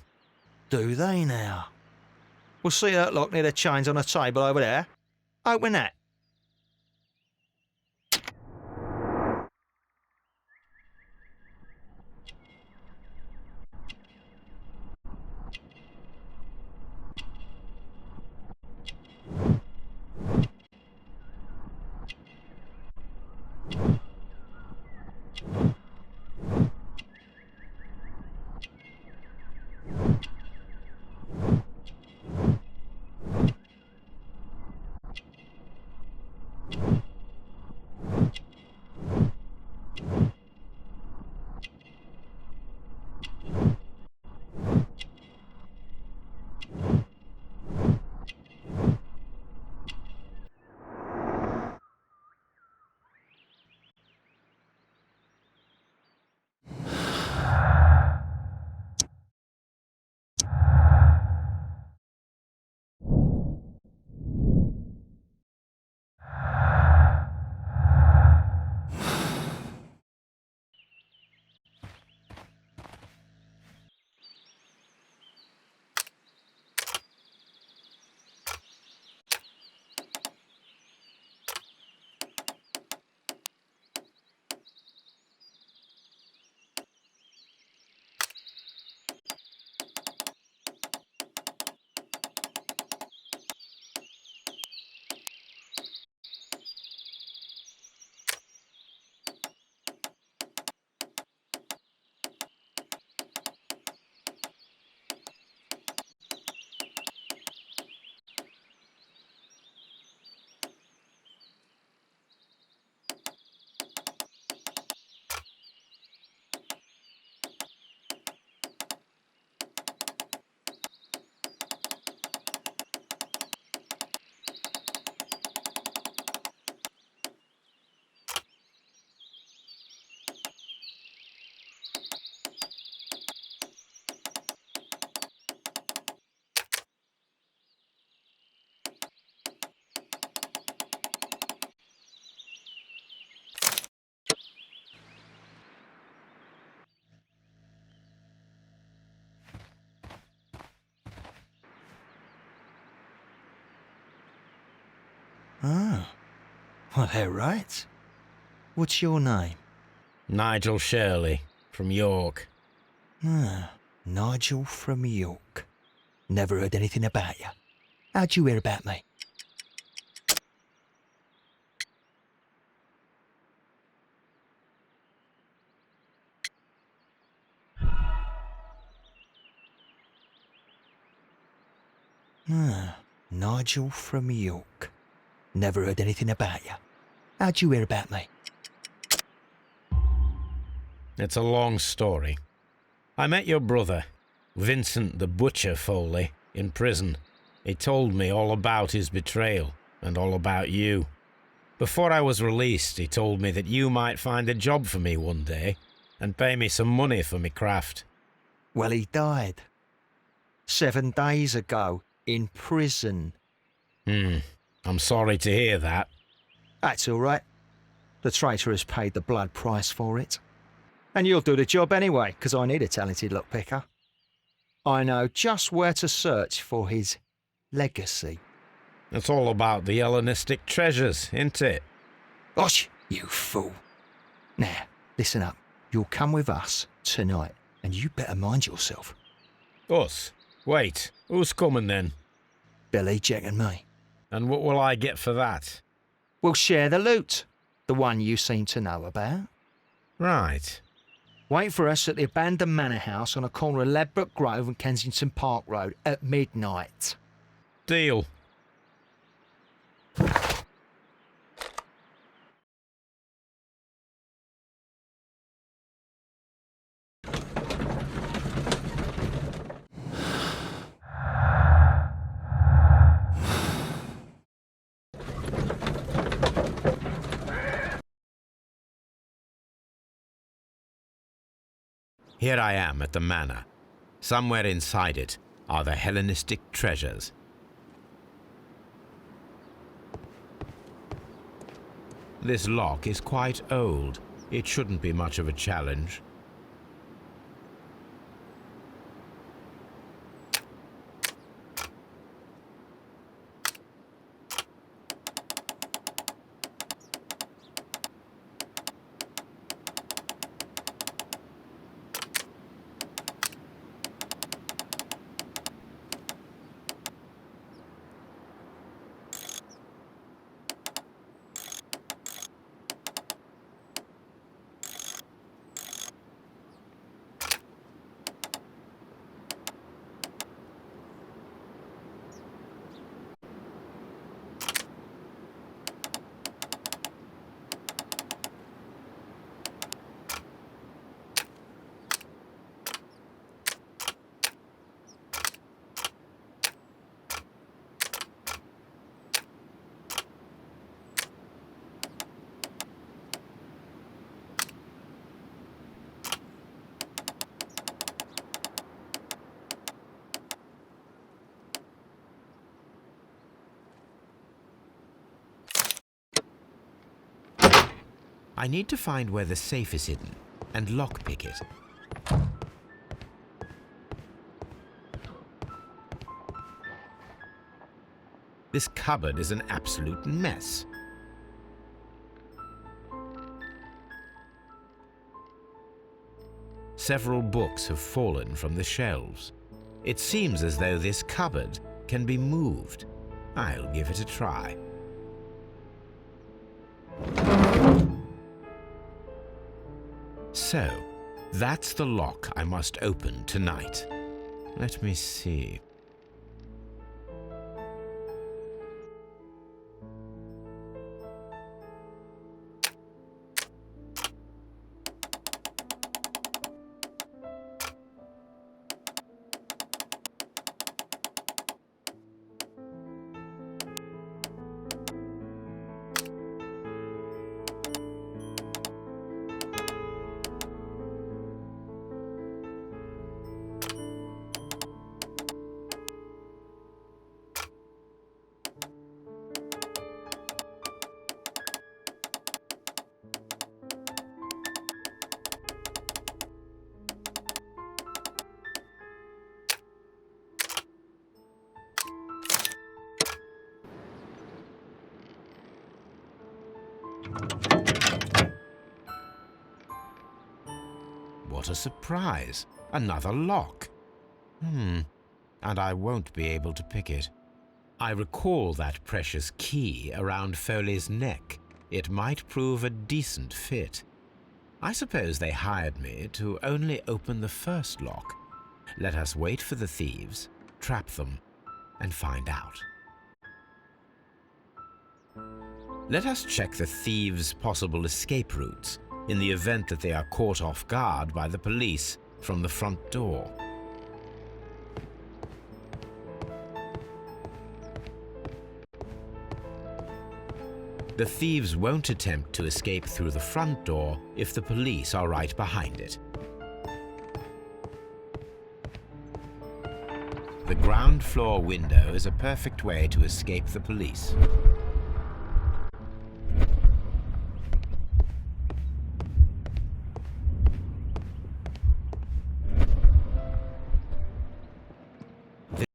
Do they now? We'll see that lock near the chains on the table over there. Open that. Oh, well, they're right. What's your name? Nigel Shirley, from York. Ah, Nigel from York. Never heard anything about you. How'd you hear about me? Ah, Nigel from York. Never heard anything about you. How'd you hear about me? It's a long story. I met your brother, Vincent the Butcher Foley, in prison. He told me all about his betrayal and all about you. Before I was released, he told me that you might find a job for me one day and pay me some money for me craft. Well, he died. 7 days ago, in prison. I'm sorry to hear that. That's all right. The traitor has paid the blood price for it. And you'll do the job anyway, because I need a talented lockpicker. I know just where to search for his legacy. It's all about the Hellenistic treasures, isn't it? Osh, you fool. Now, listen up. You'll come with us tonight, and you better mind yourself. Us? Wait, who's coming then? Billy, Jack and me. And what will I get for that? We'll share the loot. The one you seem to know about. Right. Wait for us at the abandoned manor house on the corner of Ladbroke Grove and Kensington Park Road at midnight. Deal. Here I am at the manor. Somewhere inside it are the Hellenistic treasures. This lock is quite old. It shouldn't be much of a challenge. I need to find where the safe is hidden and lockpick it. This cupboard is an absolute mess. Several books have fallen from the shelves. It seems as though this cupboard can be moved. I'll give it a try. So, that's the lock I must open tonight. Let me see. What a surprise! Another lock. And I won't be able to pick it. I recall that precious key around Foley's neck. It might prove a decent fit. I suppose they hired me to only open the first lock. Let us wait for the thieves, trap them, and find out. Let us check the thieves' possible escape routes in the event that they are caught off guard by the police from the front door. The thieves won't attempt to escape through the front door if the police are right behind it. The ground floor window is a perfect way to escape the police.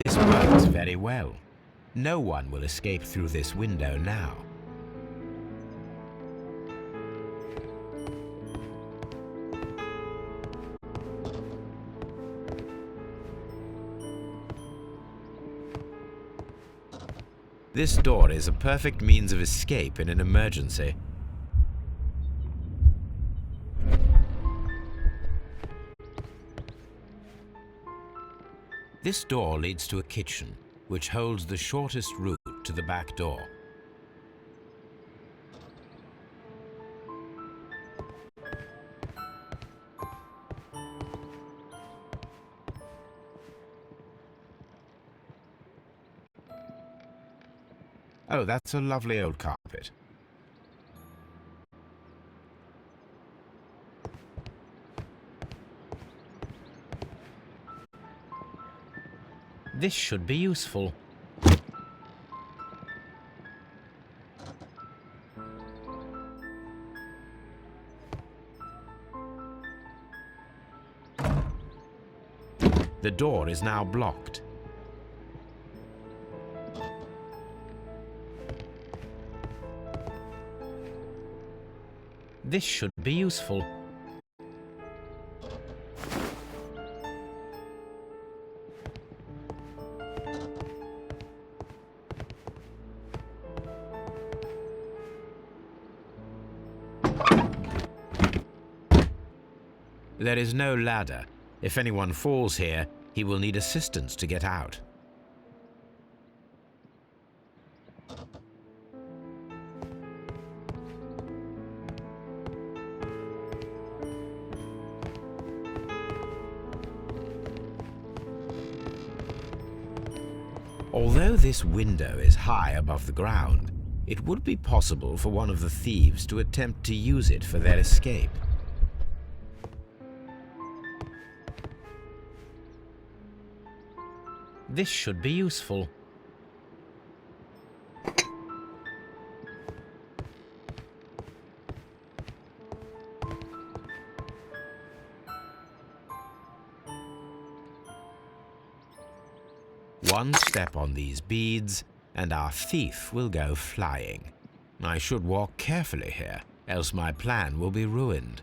This works very well. No one will escape through this window now. This door is a perfect means of escape in an emergency. This door leads to a kitchen, which holds the shortest route to the back door. Oh, that's a lovely old carpet. This should be useful. The door is now blocked. This should be useful. There is no ladder. If anyone falls here, he will need assistance to get out. Although this window is high above the ground, it would be possible for one of the thieves to attempt to use it for their escape. This should be useful. One step on these beads, and our thief will go flying. I should walk carefully here, else my plan will be ruined.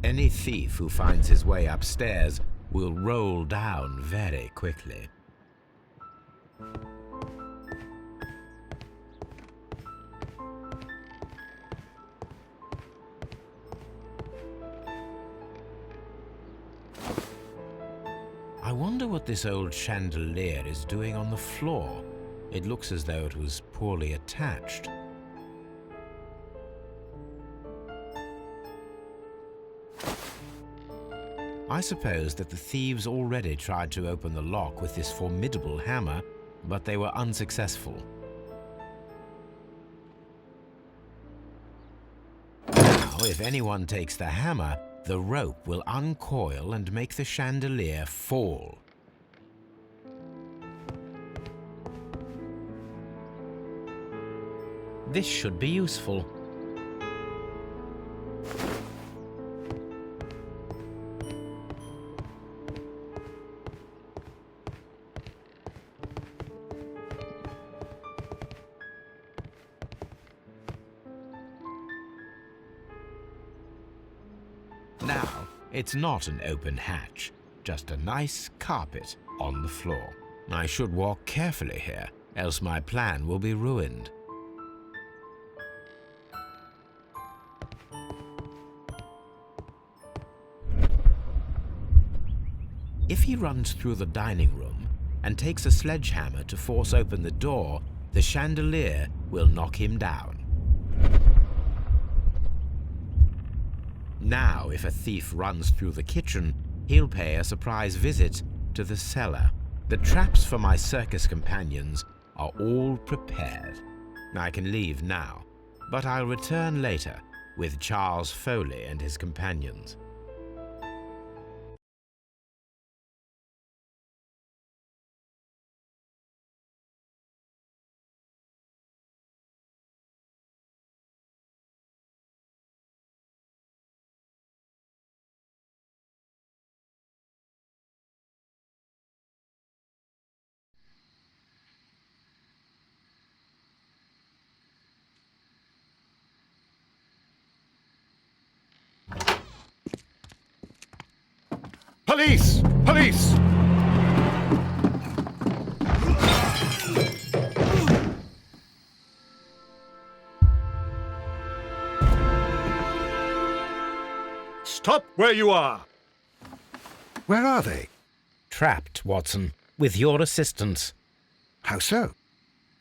Any thief who finds his way upstairs will roll down very quickly. I wonder what this old chandelier is doing on the floor. It looks as though it was poorly attached. I suppose that the thieves already tried to open the lock with this formidable hammer, but they were unsuccessful. Now, if anyone takes the hammer, the rope will uncoil and make the chandelier fall. This should be useful. Now, it's not an open hatch, just a nice carpet on the floor. I should walk carefully here, else my plan will be ruined. If he runs through the dining room and takes a sledgehammer to force open the door, the chandelier will knock him down. Now, if a thief runs through the kitchen, he'll pay a surprise visit to the cellar. The traps for my circus companions are all prepared. I can leave now, but I'll return later with Charles Foley and his companions. Police! Police! Stop where you are! Where are they? Trapped, Watson, with your assistance. How so?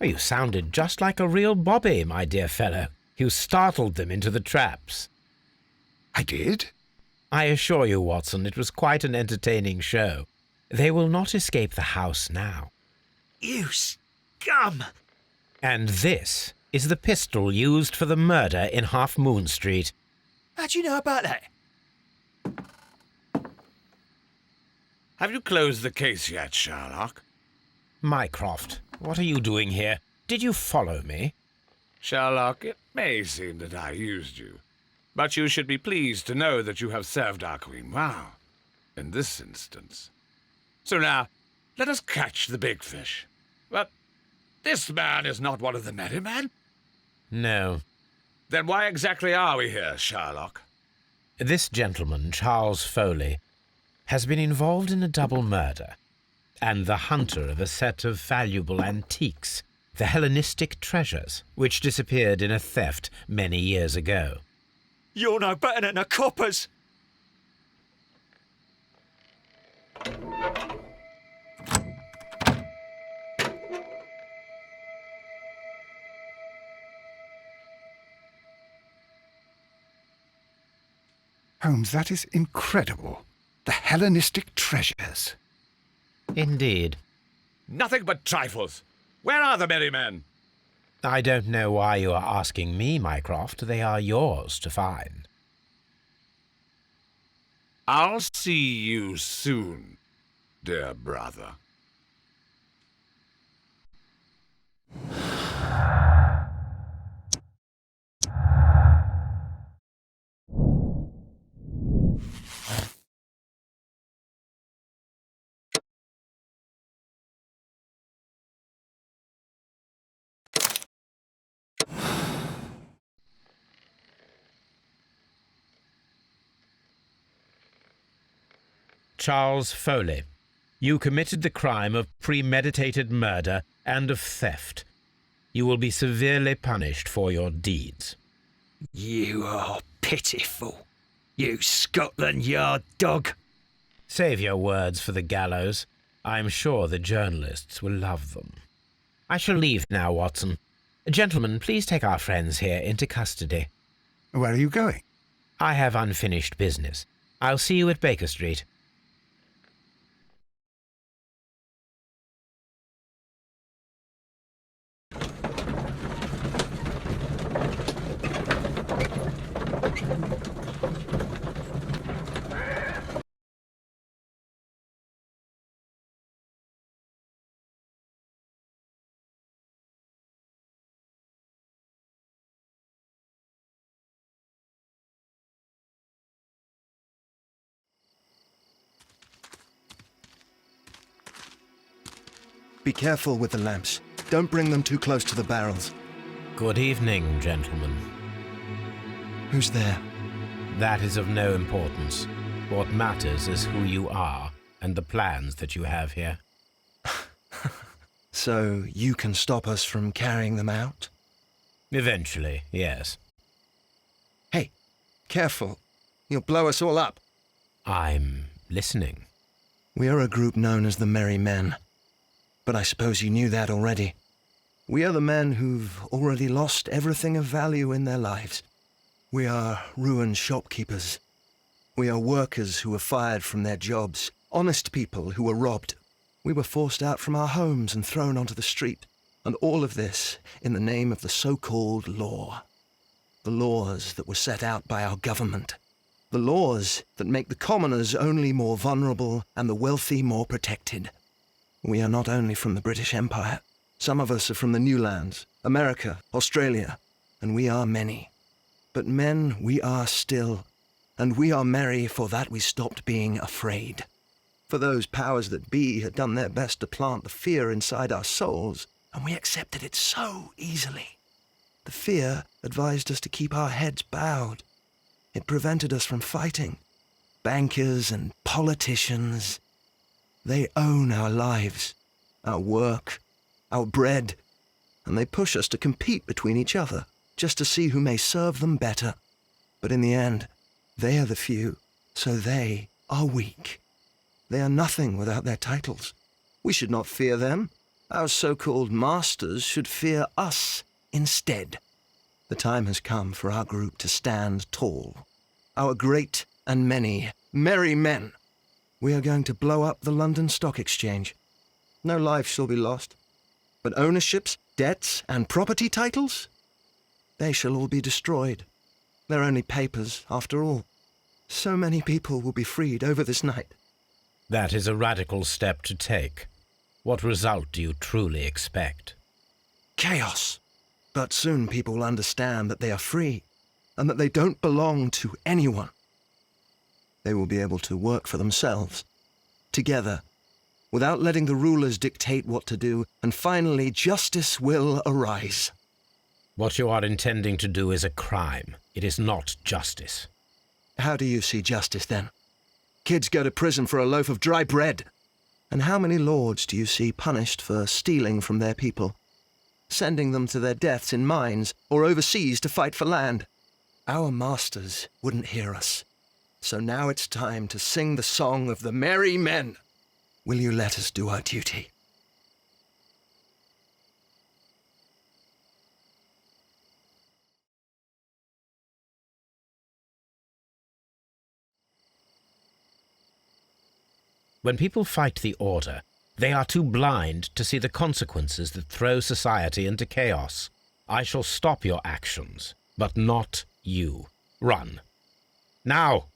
Oh, you sounded just like a real bobby, my dear fellow. You startled them into the traps. I did? I assure you, Watson, it was quite an entertaining show. They will not escape the house now. You scum! And this is the pistol used for the murder in Half Moon Street. How'd you know about that? Have you closed the case yet, Sherlock? Mycroft, what are you doing here? Did you follow me? Sherlock, it may seem that I used you, but you should be pleased to know that you have served our queen well, in this instance. So now, let us catch the big fish. But this man is not one of the merry men. No. Then why exactly are we here, Sherlock? This gentleman, Charles Foley, has been involved in a double murder, and the hunter of a set of valuable antiques, the Hellenistic treasures, which disappeared in a theft many years ago. You're no better than the coppers! Holmes, that is incredible. The Hellenistic treasures. Indeed. Nothing but trifles. Where are the merry men? I don't know why you are asking me, Mycroft. They are yours to find. I'll see you soon, dear brother. Charles Foley, you committed the crime of premeditated murder and of theft. You will be severely punished for your deeds. You are pitiful, you Scotland Yard dog. Save your words for the gallows. I'm sure the journalists will love them. I shall leave now, Watson. Gentlemen, please take our friends here into custody. Where are you going? I have unfinished business. I'll see you at Baker Street. Be careful with the lamps. Don't bring them too close to the barrels. Good evening, gentlemen. Who's there? That is of no importance. What matters is who you are and the plans that you have here. So you can stop us from carrying them out? Eventually, yes. Hey, careful. You'll blow us all up. I'm listening. We are a group known as the Merry Men. But I suppose you knew that already. We are the men who've already lost everything of value in their lives. We are ruined shopkeepers. We are workers who were fired from their jobs. Honest people who were robbed. We were forced out from our homes and thrown onto the street. And all of this in the name of the so-called law. The laws that were set out by our government. The laws that make the commoners only more vulnerable and the wealthy more protected. We are not only from the British Empire. Some of us are from the New Lands, America, Australia, and we are many. But men we are still, and we are merry for that we stopped being afraid. For those powers that be had done their best to plant the fear inside our souls, and we accepted it so easily. The fear advised us to keep our heads bowed. It prevented us from fighting. Bankers and politicians, they own our lives, our work, our bread, and they push us to compete between each other just to see who may serve them better. But in the end, they are the few, so they are weak. They are nothing without their titles. We should not fear them. Our so-called masters should fear us instead. The time has come for our group to stand tall. Our great and many merry men. We are going to blow up the London Stock Exchange. No life shall be lost. But ownerships, debts, and property titles? They shall all be destroyed. They're only papers, after all. So many people will be freed over this night. That is a radical step to take. What result do you truly expect? Chaos. But soon people will understand that they are free, and that they don't belong to anyone. They will be able to work for themselves, together, without letting the rulers dictate what to do, and finally justice will arise. What you are intending to do is a crime. It is not justice. How do you see justice, then? Kids go to prison for a loaf of dry bread. And how many lords do you see punished for stealing from their people, sending them to their deaths in mines or overseas to fight for land? Our masters wouldn't hear us. So now it's time to sing the song of the merry men. Will you let us do our duty? When people fight the order, they are too blind to see the consequences that throw society into chaos. I shall stop your actions, but not you. Run. Now!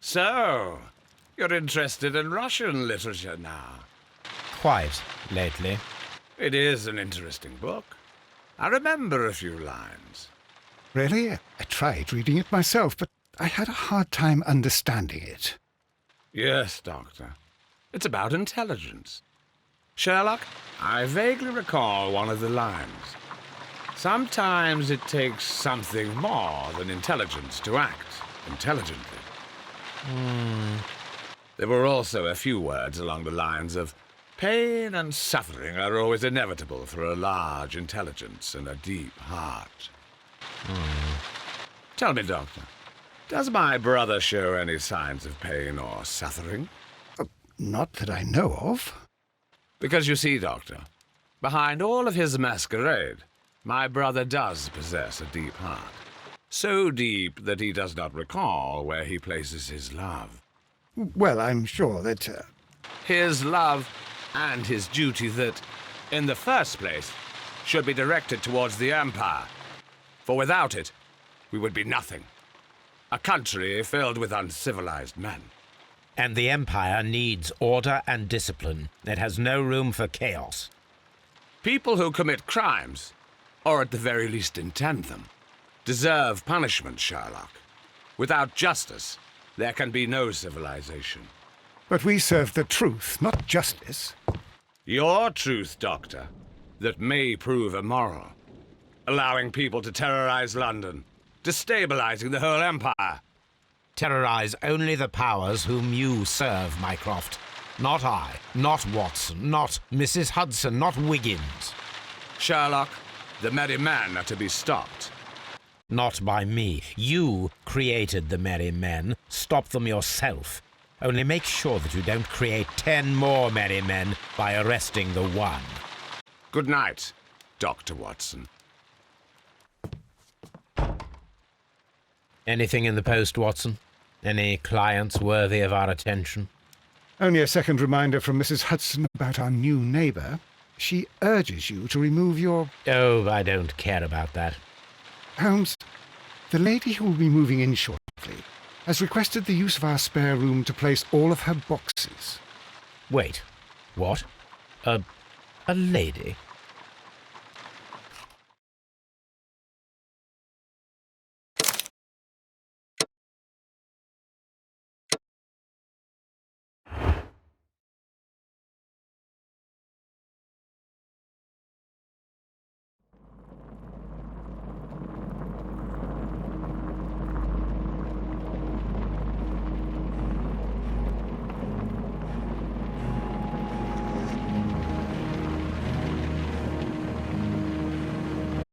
So, you're interested in Russian literature now? Quite lately. It is an interesting book. I remember a few lines. Really? I tried reading it myself, but I had a hard time understanding it. Yes, Doctor. It's about intelligence. Sherlock, I vaguely recall one of the lines. Sometimes it takes something more than intelligence to act intelligently. There were also a few words along the lines of, pain and suffering are always inevitable for a large intelligence and a deep heart. Tell me, Doctor, does my brother show any signs of pain or suffering? Not that I know of. Because you see, Doctor, behind all of his masquerade, my brother does possess a deep heart. So deep that he does not recall where he places his love. Well, I'm sure that... His love and his duty that, in the first place, should be directed towards the Empire. For without it, we would be nothing. A country filled with uncivilized men. And the Empire needs order and discipline. It has no room for chaos. People who commit crimes, or at the very least intend them, deserve punishment, Sherlock. Without justice, there can be no civilization. But we serve the truth, not justice. Your truth, Doctor, that may prove immoral. Allowing people to terrorize London, destabilizing the whole empire. Terrorize only the powers whom you serve, Mycroft. Not I, not Watson, not Mrs. Hudson, not Wiggins. Sherlock, the merry men are to be stopped. Not by me. You created the merry men. Stop them yourself. Only make sure that you don't create 10 more merry men by arresting the one. Good night, Dr. Watson. Anything in the post, Watson? Any clients worthy of our attention? Only a second reminder from Mrs. Hudson about our new neighbour. She urges you to remove your... Oh, I don't care about that. Holmes, the lady who will be moving in shortly has requested the use of our spare room to place all of her boxes. Wait, what? A lady?